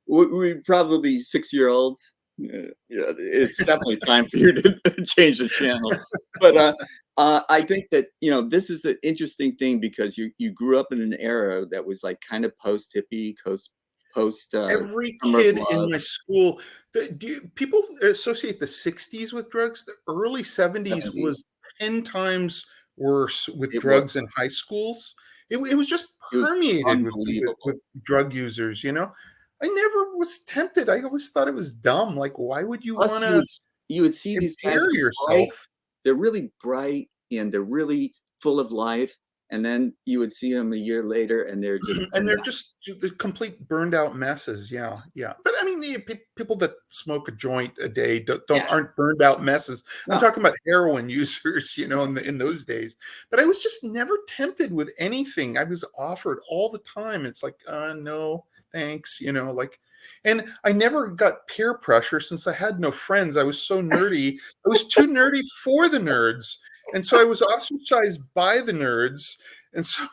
we probably 6-year-olds. It's definitely time for you to change the channel. But I think that this is an interesting thing because you grew up in an era that was like kind of post hippie, post Every summer of kid in love. my school, people associate the 60s with drugs. The early 70s 70s. was 10 times worse with It was drugs in high schools. It was just it was permeated with unbelievable. drug users. I never was tempted. I always thought it was dumb. Like, why would you Plus, want to you would see these guys impair are bright. yourself? They're really bright and they're really full of life. And then you would see them a year later, and they're just And burned they're out. just the complete burned out messes. Yeah, yeah. But I mean, people that smoke a joint a day don't Yeah, aren't burned out messes. I'm no. talking about heroin users, in those days. But I was just never tempted with anything. I was offered all the time. It's like, no, thanks. Like, and I never got peer pressure since I had no friends. I was so nerdy. I was too nerdy for the nerds, and so I was ostracized by the nerds, and so.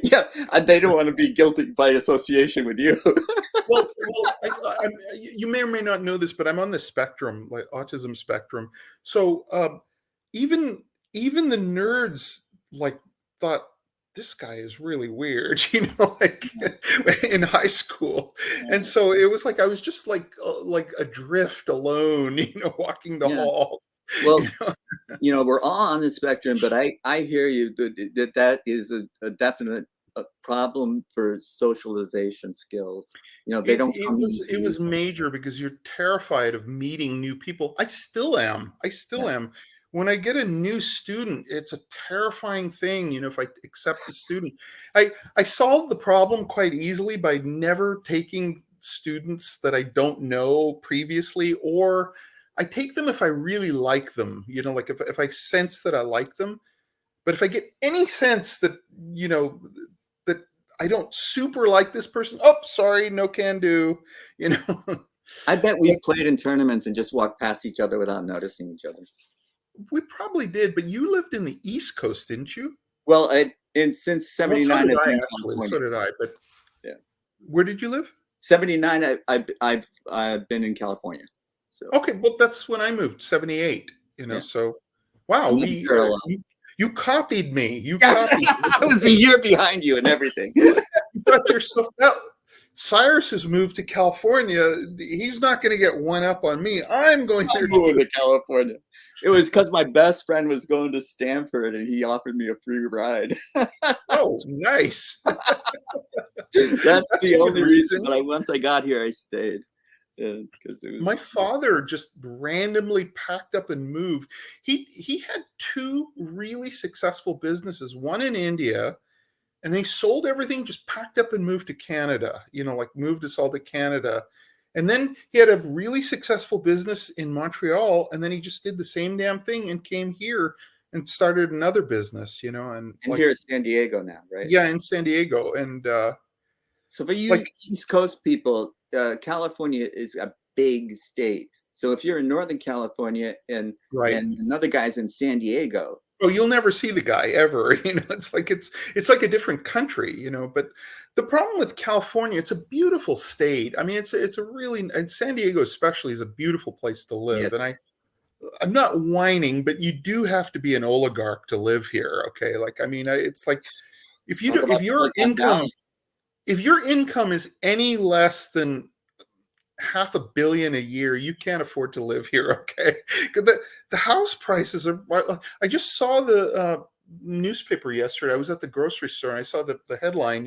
Yeah, they don't want to be guilty by association with you. Well, you may or may not know this, but I'm on the spectrum, like autism spectrum. So even even the nerds like thought this guy is really weird, like in high school. And so it was like I was just like adrift alone, walking the Yeah. halls. Well, You know? we're all on the spectrum, but I hear you that is a definite problem for socialization skills. They don't come It easy. was major because you're terrified of meeting new people. I still am. I still Yeah. am. When I get a new student, it's a terrifying thing, if I accept the student. I solve the problem quite easily by never taking students that I don't know previously, or I take them if I really like them, like if I sense that I like them. But if I get any sense that, that I don't super like this person, oh, sorry, no can do, you know. I bet Like, we've played in tournaments and just walked past each other without noticing each other. we probably did, but you lived in the East Coast, didn't you? Well, and since Well, so '79, did I've I been in actually. California. So did I. But Yeah, where did you live? '79, I've been in California. So Okay, well, that's when I moved, 78. yeah, So wow, another parallel. you copied me. You Yes, copied me. I was a year behind you and everything. You got yourself out. Cyrus has moved to California. He's not going to get one up on me. I'm going I'm there moving too. to California. It was because my best friend was going to Stanford and he offered me a free ride. Oh, nice. That's That's a the good only reason. reason. But once I got here, I stayed. because it My was. father just randomly packed up and moved. He had two really successful businesses, one in India, and they sold everything, just packed up and moved to Canada, like moved us all to Canada. And then he had a really successful business in Montreal, and then he just did the same damn thing and came here and started another business, and And here at San Diego now, right? yeah, in San Diego. And So for you like, East Coast people, California is a big state. So if you're in Northern California right. and another guy's in San Diego, Oh, you'll never see the guy ever. It's like a different country. But the problem with California, it's a beautiful state. I mean, it's a really, and San Diego especially is a beautiful place to live. yes, And I'm not whining, but you do have to be an oligarch to live here. Okay, like, I mean, it's like, if you talk do, about Silicon Valley. if your income is any less than half a billion a year, you can't afford to live here. Okay, because the house prices are. I just saw the newspaper yesterday. I was at the grocery store and I saw the headline.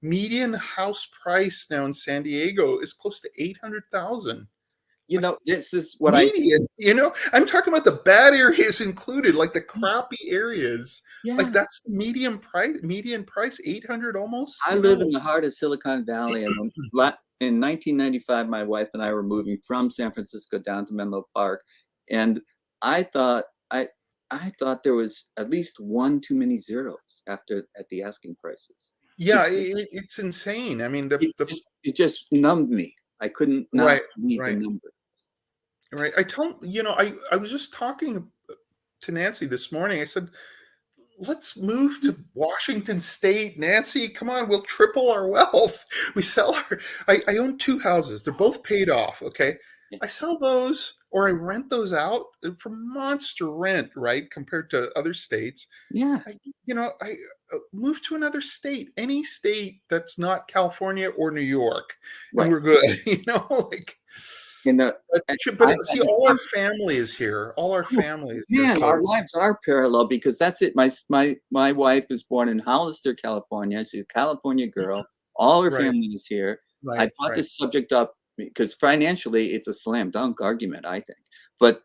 Median house price now in San Diego is close to 800,000. This is what Median. I'm talking about the bad areas included, like the crappy areas. Like, yeah. that's the median price 800 almost. I live in the heart of Silicon Valley, and in 1995, my wife and I were moving from San Francisco down to Menlo Park, and I thought I thought there was at least one too many zeros at the asking prices. Yeah, Because it's insane. I mean, it just numbed me. I couldn't not right, read the right, number. right. I was just talking to Nancy this morning. I said, let's move to Washington State. Nancy, come on, we'll triple our wealth. We sell I own two houses. They're both paid off. Okay. Yeah. I sell those or I rent those out for monster rent, right? Compared to other states. Yeah, I move to another state, any state that's not California or New York, and right. we're good. Like, In the but I see, had this all our family is here. All our Oh, family is here. man, So our lives are parallel because that's it. My wife was born in Hollister, California. She's a California girl. All her right, family is here. I right, brought right. this subject up because financially it's a slam dunk argument, I think. But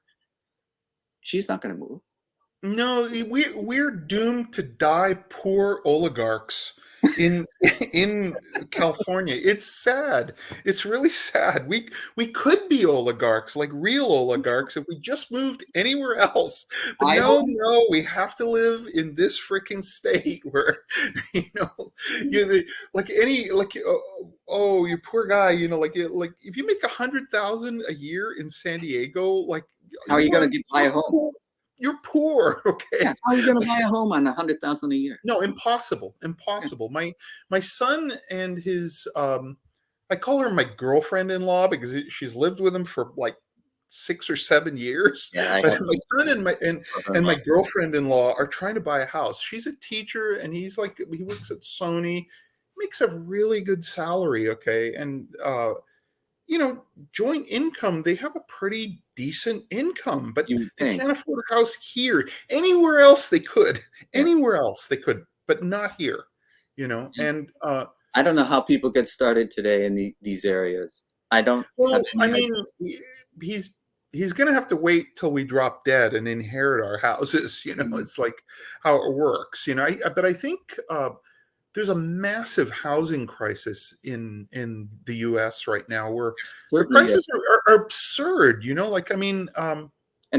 she's not going to move. No, we're doomed to die poor oligarchs in in California. It's sad. It's really sad. We could be oligarchs, like real oligarchs, if we just moved anywhere else. But I hope. no, we have to live in this freaking state where, you know, like any like oh, you poor guy. Like if you make 100,000 a year in San Diego, like How are you you going are to buy a home? poor. You're poor. Yeah, Okay. how are you going to buy a home on 100,000 a year? No, impossible. Yeah, Impossible. My son and his I call her my girlfriend-in-law because she's lived with him for like 6 or 7 years. yeah, I But have my son and brother-in-law. my girlfriend-in-law are trying to buy a house. She's a teacher and he works at Sony, makes a really good salary, okay? And joint income, they have a pretty decent income, but You would they think. can't afford a house here. Anywhere else they could. Yeah. Anywhere else they could, but not here. And I don't know how people get started today in these areas. I don't have well, I any idea. mean, he's he's going to have to wait till we drop dead and inherit our houses. It's like how it works. But I think there's a massive housing crisis in the U.S. right now, where the Certainly is. prices are absurd. Like, I mean, And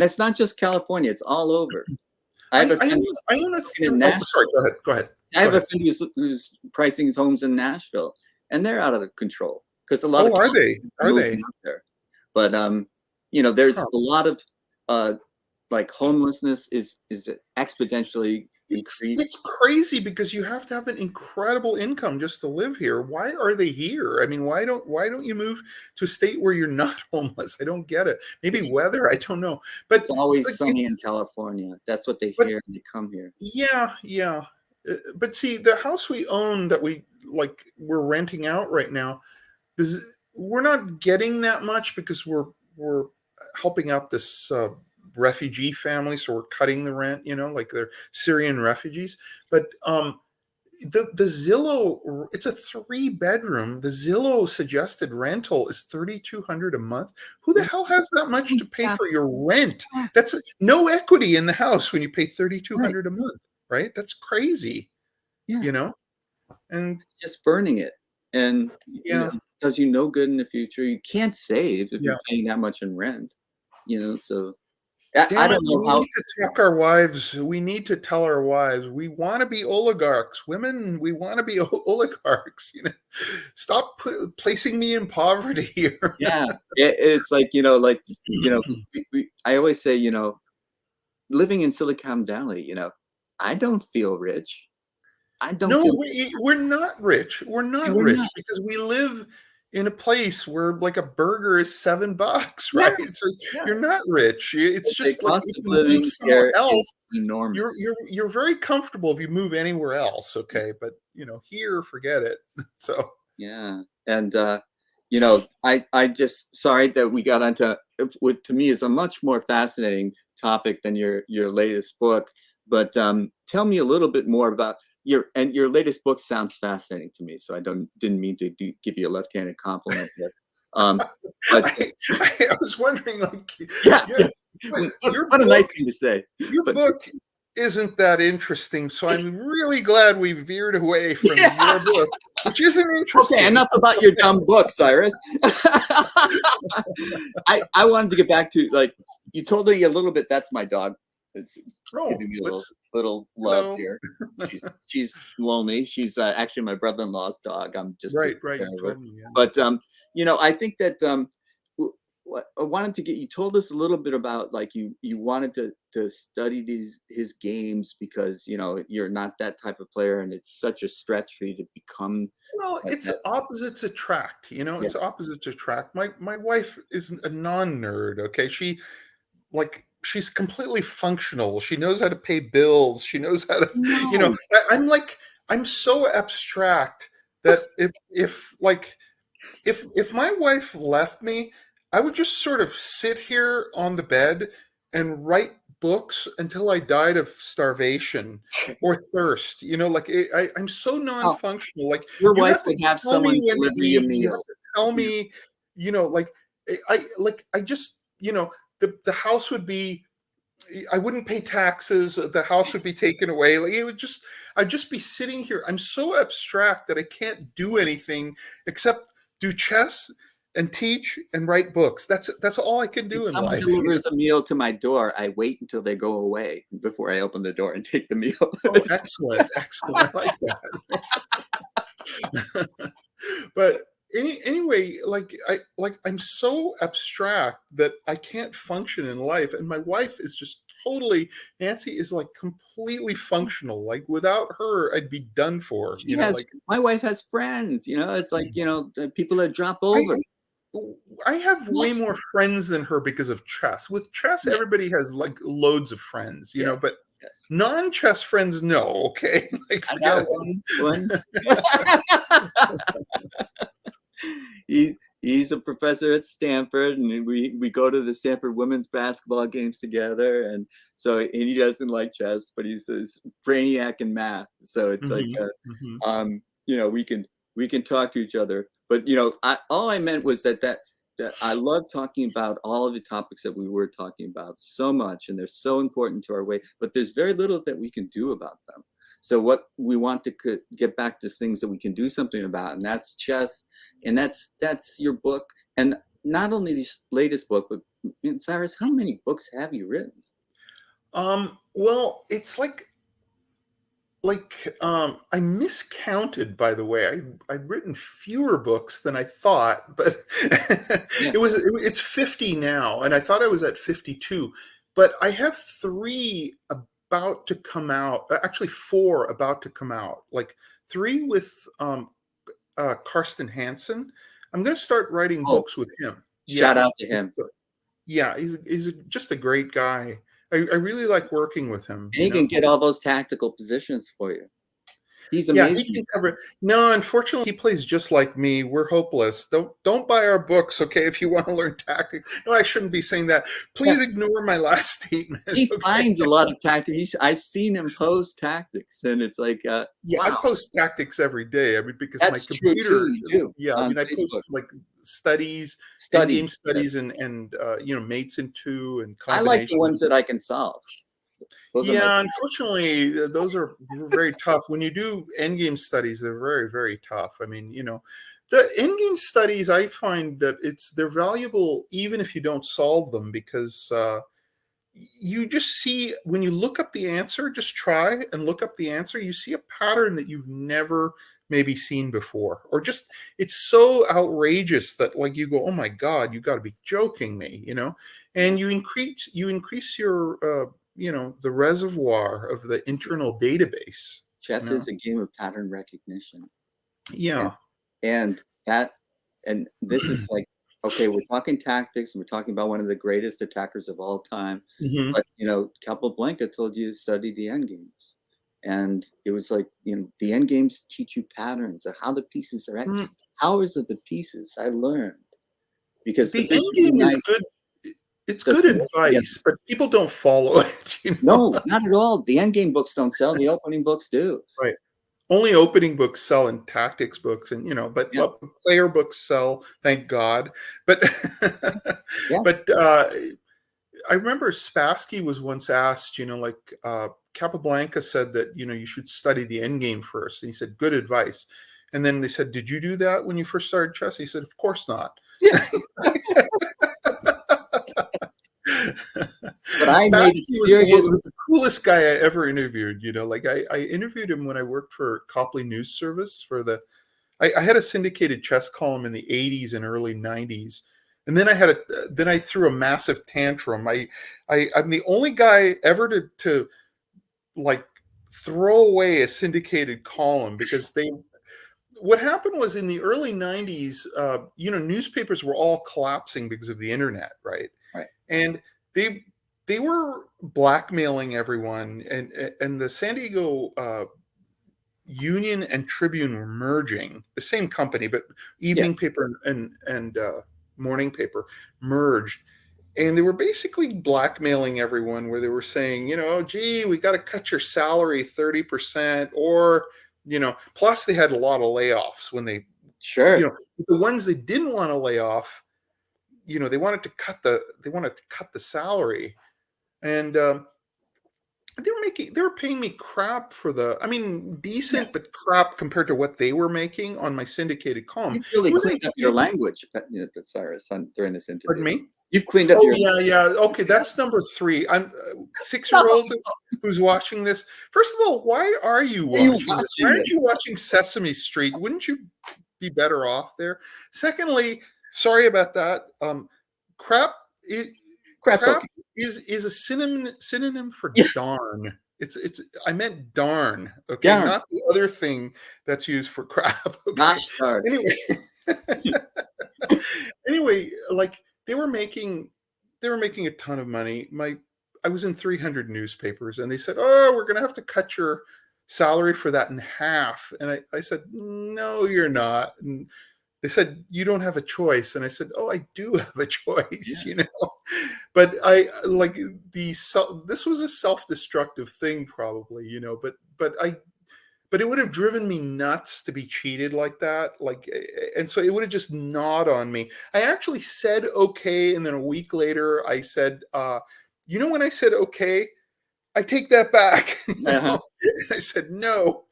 it's not just California, it's all over. I have I a I own, friend I own a in Nashville. sorry. Go ahead. Go ahead. I Go have a ahead. friend who's pricing his homes in Nashville, and they're out of control because a lot of Oh, are Californians they? are Are moving they? out there. But there's Huh. a lot of uh, like homelessness is exponentially increased. It's crazy because you have to have an incredible income just to live here. Why are they here? I mean, why don't you move to a state where you're not homeless? I don't get it. Maybe It's weather. I don't know. it's But always sunny in California. That's what they but hear when they come here. yeah, yeah. But see, the house we own that we're renting out right now, we're not getting that much because we're helping out this refugee family, so we're cutting the rent. Like they're Syrian refugees, but the Zillow, it's a 3-bedroom. The Zillow suggested rental is $3,200 a month. Who the hell has that much to pay for your rent? That's no equity in the house when you pay $3,200 a month, right? That's crazy, Yeah, you know? And it's just burning it, and yeah, it does you no good in the future. You can't save if yeah. you're paying that much in rent, so I Damn it, don't know we how. need to talk our wives. We need to tell our wives we want to be oligarchs. Women, we want to be oligarchs. Stop placing me in poverty here. Yeah, it's like, I always say, living in Silicon Valley, I don't feel rich. I don't No, feel we're not rich. We're not we're not. rich because we live in a place where like a burger is $7, Yeah, right? So yeah. you're not rich. It's The just like cost if of you move living somewhere here else, is enormous. you're very comfortable if you move anywhere else, okay? But here, forget it. So Yeah, and I just sorry that we got onto what to me is a much more fascinating topic than your latest book. But tell me a little bit more about your latest book. Sounds fascinating to me, so I didn't mean to give you a left-handed compliment there. But I was wondering, like, yeah, yeah, yeah. but What a nice thing to say. your But book isn't that interesting. So I'm really glad we veered away from yeah. your book, which isn't Okay, interesting. enough about your dumb book, Cyrus. I wanted to get back to, like, you told me a little bit. That's my dog. It's Oh, giving me a let's little love hello. here. She's lonely. She's actually my brother-in-law's dog. I'm just taking Right. care You of her. told me. Yeah. But I think that what I wanted to get, you told us a little bit about, like, you wanted to study his games because you're not that type of player, and it's such a stretch for you to become Well, it's that. opposites attract. It's Yes. opposites attract. My wife is a non-nerd. Okay, she's completely functional. She knows how to pay bills. She knows how to, No. I'm so abstract that if my wife left me, I would just sort of sit here on the bed and write books until I died of starvation or thirst. I'm so Oh, non-functional. Like your you wife have to would have tell me someone when to deliver you eat. You have meals. to tell Yeah. me, like I just, the house would be, I wouldn't pay taxes. The house would be taken away. Like I'd just be sitting here. I'm so abstract that I can't do anything except do chess and teach and write books. That's all I can If do in someone life. delivers a meal to my door, I wait until they go away before I open the door and take the meal. Oh, excellent, excellent. I like that. But anyway, I'm so abstract that I can't function in life, and my wife is just totally, Nancy is like completely functional. Like without her, I'd be done for. My wife has friends, it's like, the people that drop over. I I have way What? more friends than her because of chess. With chess, Yes, everybody has like loads of friends, but yes, yes. non-chess friends, no. Okay, like I forget got it. one. He's a professor at Stanford, and we go to the Stanford women's basketball games together. And so, and he doesn't like chess, but he's a brainiac in math. So it's like, Mhm, mhm. we can talk to each other. But all I meant was that I love talking about all of the topics that we were talking about so much, and they're so important to our way. But there's very little that we can do about them. So what we want to get back to things that we can do something about, and that's chess, and that's your book, and not only this latest book, but Cyrus, how many books have you written? Well, it's I miscounted, by the way. I'd written fewer books than I thought, but Yeah. it's 50 now, and I thought I was at 52. But I have 3 about to come out, actually 4 about to come out. Like 3 with Karsten Hansen. I'm going to start writing Oh, books with him. shout Yeah. out to him. Yeah, he's just a great guy. I really like working with him, And he can get all those tactical positions for you. He's Yeah, he amazing. can cover it. No, unfortunately, he plays just like me. We're hopeless. Don't buy our books, okay? If you want to learn tactics. No, I shouldn't be saying that. Yeah, Please ignore my last statement. he Okay. finds a lot of tactics. I've seen him post tactics, and it's like, Yeah, I wow, post tactics every day. I mean, because my that's true too. computer. You do Yeah, I on mean, I post Facebook like studies, end game studies. studies, Yes, and mates in two and I like the combinations. ones that I can solve. Those are my Yeah, favorite. unfortunately, those are very tough. When you do endgame studies, they're very, very tough. I mean, the endgame studies, I find that they're valuable even if you don't solve them, because you just see, when you look up the answer, just try and look up the answer, you see a pattern that you've never maybe seen before, or just it's so outrageous that, like, you go, oh my God, you got to be joking me, Yeah, and you increase your the reservoir of the this is internal database. you chess know is a game of pattern recognition, and yeah. and that and this is like, okay, we're talking tactics, and we're talking about one of the greatest attackers of all time, Hmm. but Capablanca told you to study the end games, and it was like, the end games teach you patterns of how the pieces are powers of the pieces. I learned because the The end bishop game is e9 good. It's does good what? Yeah, advice, but people don't follow it. no, not at all. The end game books don't sell. The opening books do. Right. Only opening books sell, and tactics books, and but Yeah, player books sell, thank God. But yeah. but I remember Spassky was once asked, like, Capablanca said that you should study the end game first, and he said, good advice. And then they said, did you do that when you first started chess? He said, of course not. Yeah. But I made a Spassky serious. was the coolest guy I ever interviewed. Like, I interviewed him when I worked for Copley News Service for I had a syndicated chess column in the 80s and early 90s. And then I threw a massive tantrum. I'm the only guy ever to like throw away a syndicated column, because what happened was, in the early 90s, newspapers were all collapsing because of the internet, right? Right. And they were blackmailing everyone, and the San Diego Union and Tribune were merging, the same company, but Yeah. evening paper and morning paper merged. And they were basically blackmailing everyone, where they were saying, oh, gee, we got to cut your salary 30%, or, plus they had a lot of layoffs when Sure. the ones they didn't want to lay off, they wanted to cut the salary. And they were paying me crap for I mean, Yeah. decent, but crap compared to what they were making on my syndicated column. You've It really wasn't, cleaned up your language, Cyrus, during this pardon interview. me. You've cleaned up Oh your. yeah, yeah. Okay, that's number three. I'm a 6-year-old who's watching this. First of all, why are you Are you watching this? Why watching aren't this? you watching Sesame Street? Wouldn't you be better off there? Secondly, sorry about that. Crap. Crap's Crap okay. is a synonym for Yeah. darn. It's I meant darn, okay, Darn. not the other thing that's used for crap. Okay. Gosh darn. Anyway, anyway, like, they were making a ton of money. I was in 300 newspapers, and they said, "Oh, we're going to have to cut your salary for that in half." And I said, "No, you're not." And they said, "You don't have a choice." And I said, "Oh, I do have a choice, Yeah. But this was a self-destructive thing, probably, but it would have driven me nuts to be cheated like that. And so it would have just gnawed on me. I actually said okay, and then a week later I said, when I said okay, I take that back. Uh-huh. I said no.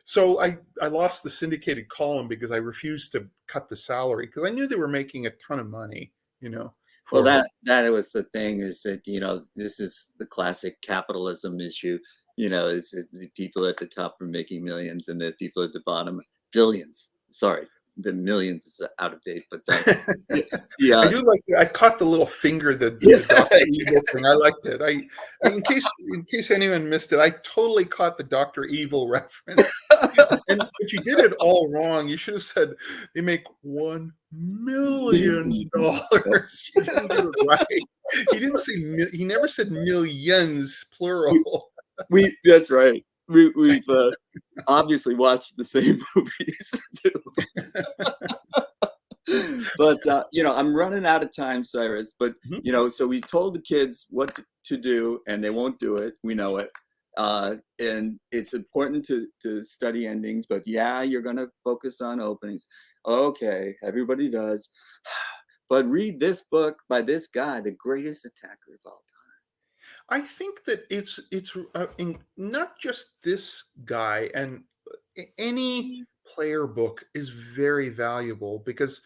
So I lost the syndicated column because I refused to cut the salary, because I knew they were making a ton of money, Well, for it. that was the thing, is that, this is the classic capitalism issue. It's the people at the top are making millions, and the people at the bottom billions. Sorry, the millions is out of date, but yeah, I yeah, do like. I caught the little finger, the yeah. Doctor Evil thing. I liked it. In case anyone missed it, I totally caught the Doctor Evil reference. But you did it all wrong. You should have said they make $1 million. You didn't do it right. He didn't say. He never said millions plural. That's right. we've obviously watched the same movies too. But I'm running out of time, Cyrus. But so we told the kids what to do, and they won't do it. We know it. And it's important to study endings, but yeah, you're going to focus on openings. Okay, everybody does. But read this book by this guy, the greatest attacker of all I think that it's not just this guy, and any time. player book is very valuable because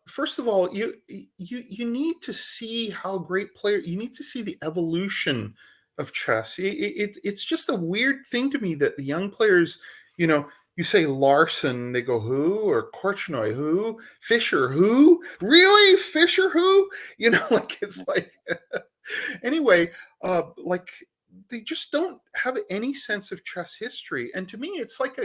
first of all, you need to see how great player. You need to see the evolution of chess. It's just a weird thing to me that the young players, you say Larson, they go who, or Korchnoi who, Fischer who, really Fischer who, like it's like anyway, like they just don't have any sense of chess history, and to me, it's like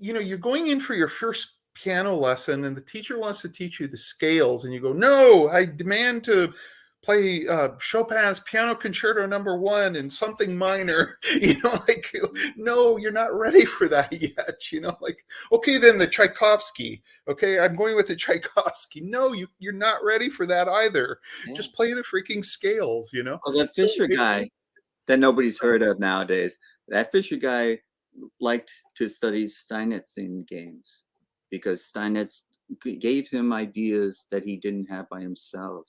you're going in for your first piano lesson and the teacher wants to teach you the scales and you go, no, I demand to play Chopin's Piano Concerto No. 1 in something minor, like, no, you're not ready for that yet, like, okay, then the Tchaikovsky, okay, I'm going with the Tchaikovsky. No, you're not ready for that either. Yeah. Just play the freaking scales, Well, that Fischer guy that nobody's heard of nowadays, that Fischer guy liked to study Steinitzian games because Steinitz gave him ideas that he didn't have by himself.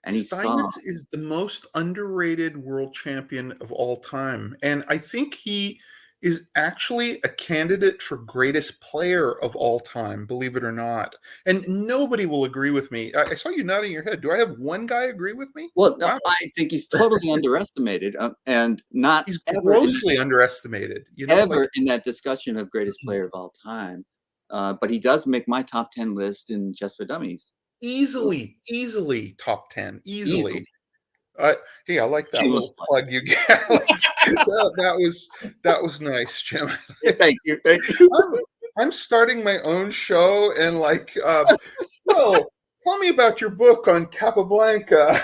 And he Steinitz is the most underrated world champion of all time. And I think he is actually a candidate for greatest player of all time, believe it or not. And nobody will agree with me. I saw you nodding your head. Do I have one guy agree with me? Well, no, wow. I think he's totally underestimated and not he's grossly underestimated. Ever in that discussion of greatest player of all time. But he does make my top 10 list in Chess for Dummies. Easily top 10. Easily. Hey, I like that little plug you get. that was nice, Jim. Thank you. I'm starting my own show and well, tell me about your book on Capablanca.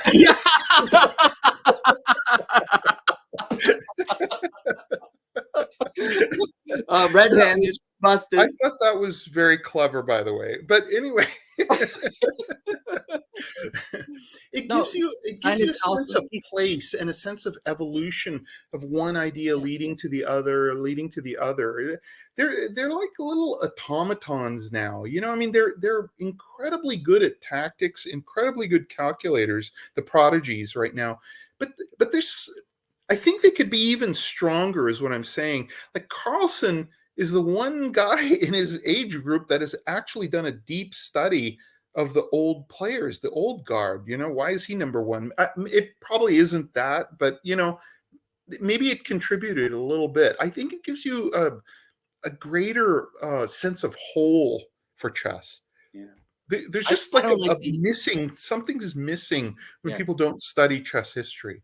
Red-handed, busted. I thought that was very clever, by the way. But anyway, it gives you a sense of place and a sense of evolution of one idea leading to the other. They're like little automatons now. I mean, they're incredibly good at tactics, incredibly good calculators, the prodigies right now. But I think they could be even stronger, is what I'm saying. Like Carlsen is the one guy in his age group that has actually done a deep study of the old players, the old guard. Why is he number one? It probably isn't that, but maybe it contributed a little bit. I think it gives you a greater sense of whole for chess. Yeah. There's just something is missing when people don't study chess history.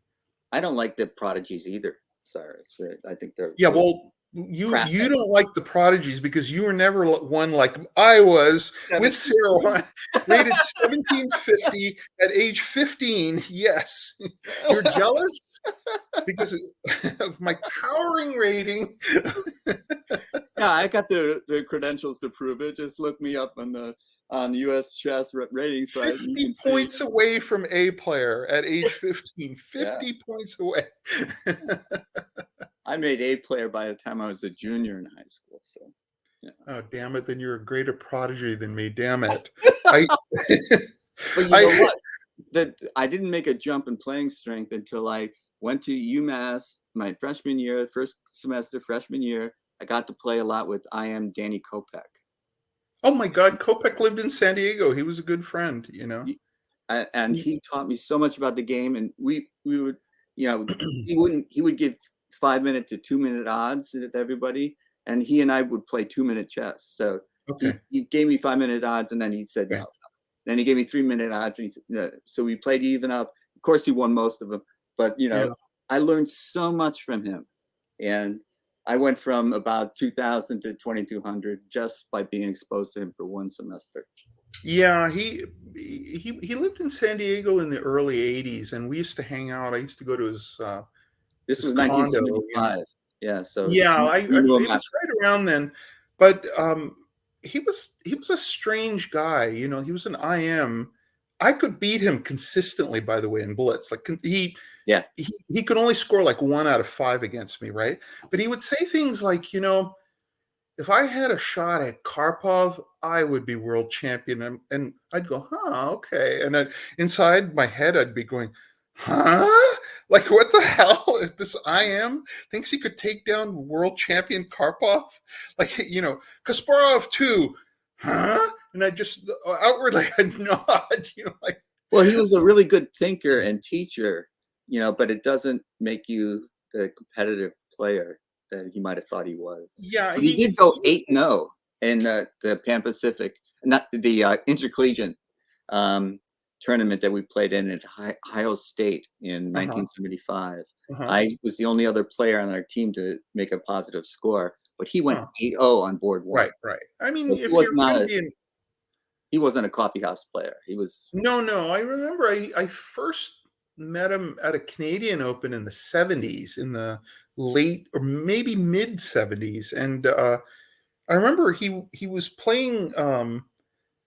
I don't like the prodigies either. Sorry, I think they're well. You don't like the prodigies because you were never one like I was with Sarah, rated 1750 at age 15. Yes, you're jealous because of my towering rating. Yeah, I got the credentials to prove it. Just look me up on the U.S. chess rating site. 50 points away from A player at age 15. 50 points away. I made A player by the time I was a junior in high school. So, Oh, damn it! Then you're a greater prodigy than me. Damn it! But you know what? I didn't make a jump in playing strength until I went to UMass my freshman year, first semester freshman year. I got to play a lot with Danny Kopek. Oh my God, Kopek lived in San Diego. He was a good friend, And he taught me so much about the game. And we would, he would give 5-minute to 2-minute odds to everybody, and he and I would play 2-minute chess. So he gave me 5-minute odds, and then he said no. Then he gave me 3-minute odds, and he said no. So we played even up. Of course, he won most of them, but I learned so much from him, and I went from about 2,000 to 2,200 just by being exposed to him for one semester. Yeah, he lived in San Diego in the early '80s, and we used to hang out. I used to go to his. This was 1975. Yeah, so Yeah, you knew him. it was right around then, but he was a strange guy. You know, he was an IM. I could beat him consistently, by the way, in blitz. Like Yeah. he could only score like 1 out of 5 against me, right? But he would say things like, you know, if I had a shot at Karpov, I would be world champion. And I'd go, huh, okay. And then inside my head, I'd be going, huh? Like, what the hell? If this IM thinks he could take down world champion Karpov? Like, you know, Kasparov too, huh? And I just outwardly I'd nod, you know, like. Well, he was a really good thinker and teacher, but it doesn't make you the competitive player that he might have thought he was. Yeah, But he did go 8-0 in the Pan Pacific, not the intercollegiate tournament that we played in at Ohio State in 1975. I was the only other player on our team to make a positive score, but he went 8-0 on board one. Right. I mean, So if you're going to be he wasn't a coffee house player. He was. No. I remember I first met him at a Canadian Open in the 70s, in the late or maybe mid 70s. And I remember he was playing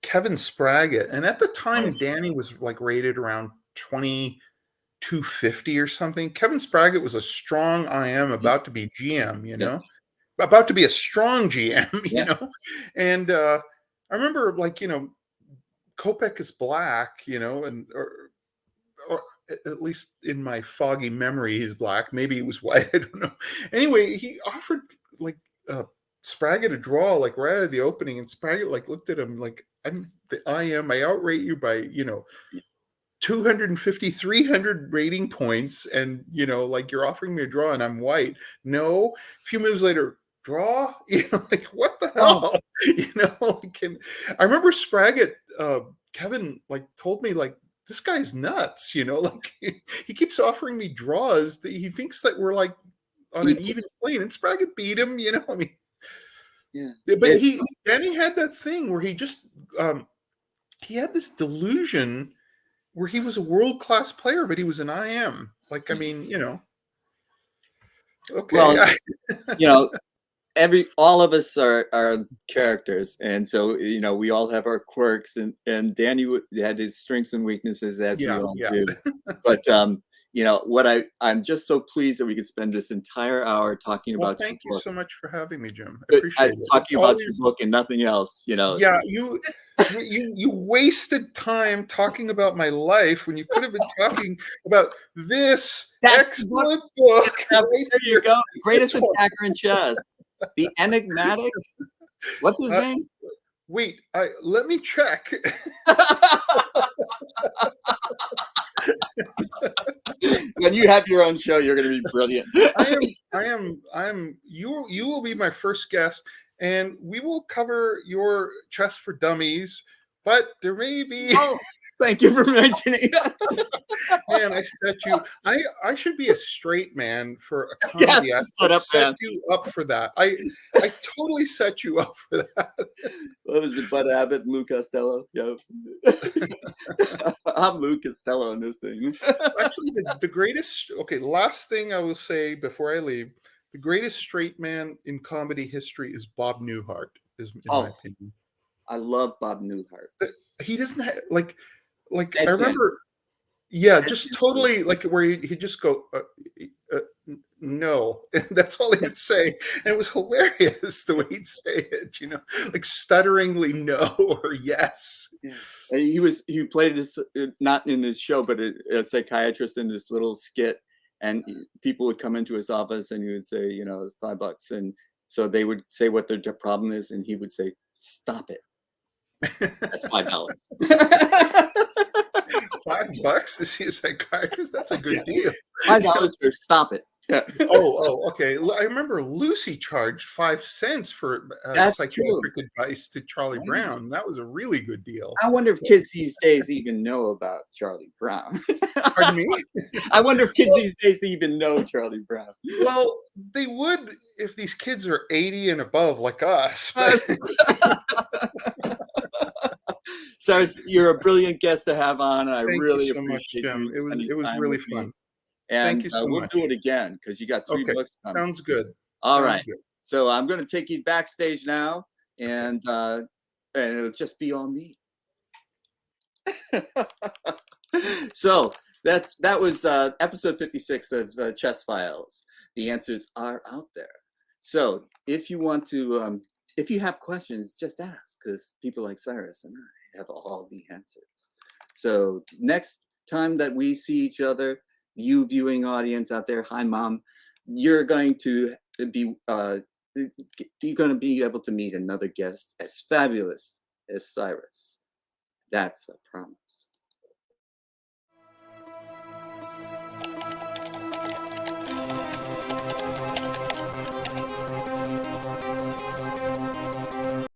Kevin Spraggett. And at the time, Danny was like rated around 2250 or something. Kevin Spraggett was a strong IM, about to be GM, you know, about to be a strong GM, you know. And I remember, like, you know, Kopech is black, you know, and or at least in my foggy memory, he's black. Maybe he was white. I don't know. Anyway, he offered like Spraggett a draw, like right out of the opening, and Spraggett like looked at him like, I'm the IM. I outrate you by, you know, 250, 300 rating points, and, you know, like, you're offering me a draw and I'm white. No. A few minutes later, draw, you know, like, what the hell? You know, like, and I remember Spraggett, Kevin, like, told me, like, this guy's nuts, you know, like, he keeps offering me draws that he thinks that we're like on an even plane, and Spraggett beat him, you know. I mean, but Danny had that thing where he just he had this delusion where he was a world-class player, but he was an IM. Like, I mean, you know. Okay. Well, you know, all of us are characters, and so, you know, we all have our quirks, and Danny had his strengths and weaknesses, as we all do. But you know what, I'm just so pleased that we could spend this entire hour talking about. Thank you so much for having me, Jim. I appreciate it. Talking about your book and nothing else, you know. Yeah, you wasted time talking about my life when you could have been talking about this excellent book. There you go. The greatest attacker in chess. The enigmatic. What's his name? Wait, let me check. When you have your own show, you're going to be brilliant. I am. You will be my first guest, and we will cover your Chess for Dummies. But there may be. Oh, thank you for mentioning that. Man, I set you. I should be a straight man for a comedy. Yes, I set you up for that. I totally set you up for that. What was it, Bud Abbott and Lou Costello? Yeah. I'm Lou Costello in this thing. Actually, the greatest. Okay, last thing I will say before I leave: the greatest straight man in comedy history is Bob Newhart. In my opinion. I love Bob Newhart. He doesn't have like I remember. Yeah, just totally like where he'd just go, no. And that's all he would say. And it was hilarious the way he'd say it, you know, like stutteringly no or yes. Yeah. He played this, not in his show, but a psychiatrist in this little skit. And people would come into his office and he would say, you know, $5. And so they would say what their problem is. And he would say, stop it. That's $5. $5 to see a psychiatrist? That's a good deal. $5 or stop it. Yeah. Okay. I remember Lucy charged 5 cents for psychiatric advice to Charlie Brown. That was a really good deal. I wonder if kids these days even know about Charlie Brown. Pardon me? I wonder if kids these days even know Charlie Brown. Well, they would if these kids are 80 and above like us. Cyrus, you're a brilliant guest to have on. I Thank really you so appreciate much, Jim. you. It was really fun. And Thank you so we'll much. do it again because you got 3 books coming. Sounds good. All Sounds right. good. So I'm going to take you backstage now, and it'll just be all me. So that was episode 56 of Chess Files. The answers are out there. So if you want to, if you have questions, just ask, because people like Cyrus and I have all the answers. So next time that we see each other, you viewing audience out there, hi mom, you're going to be able to meet another guest as fabulous as Cyrus. That's a promise.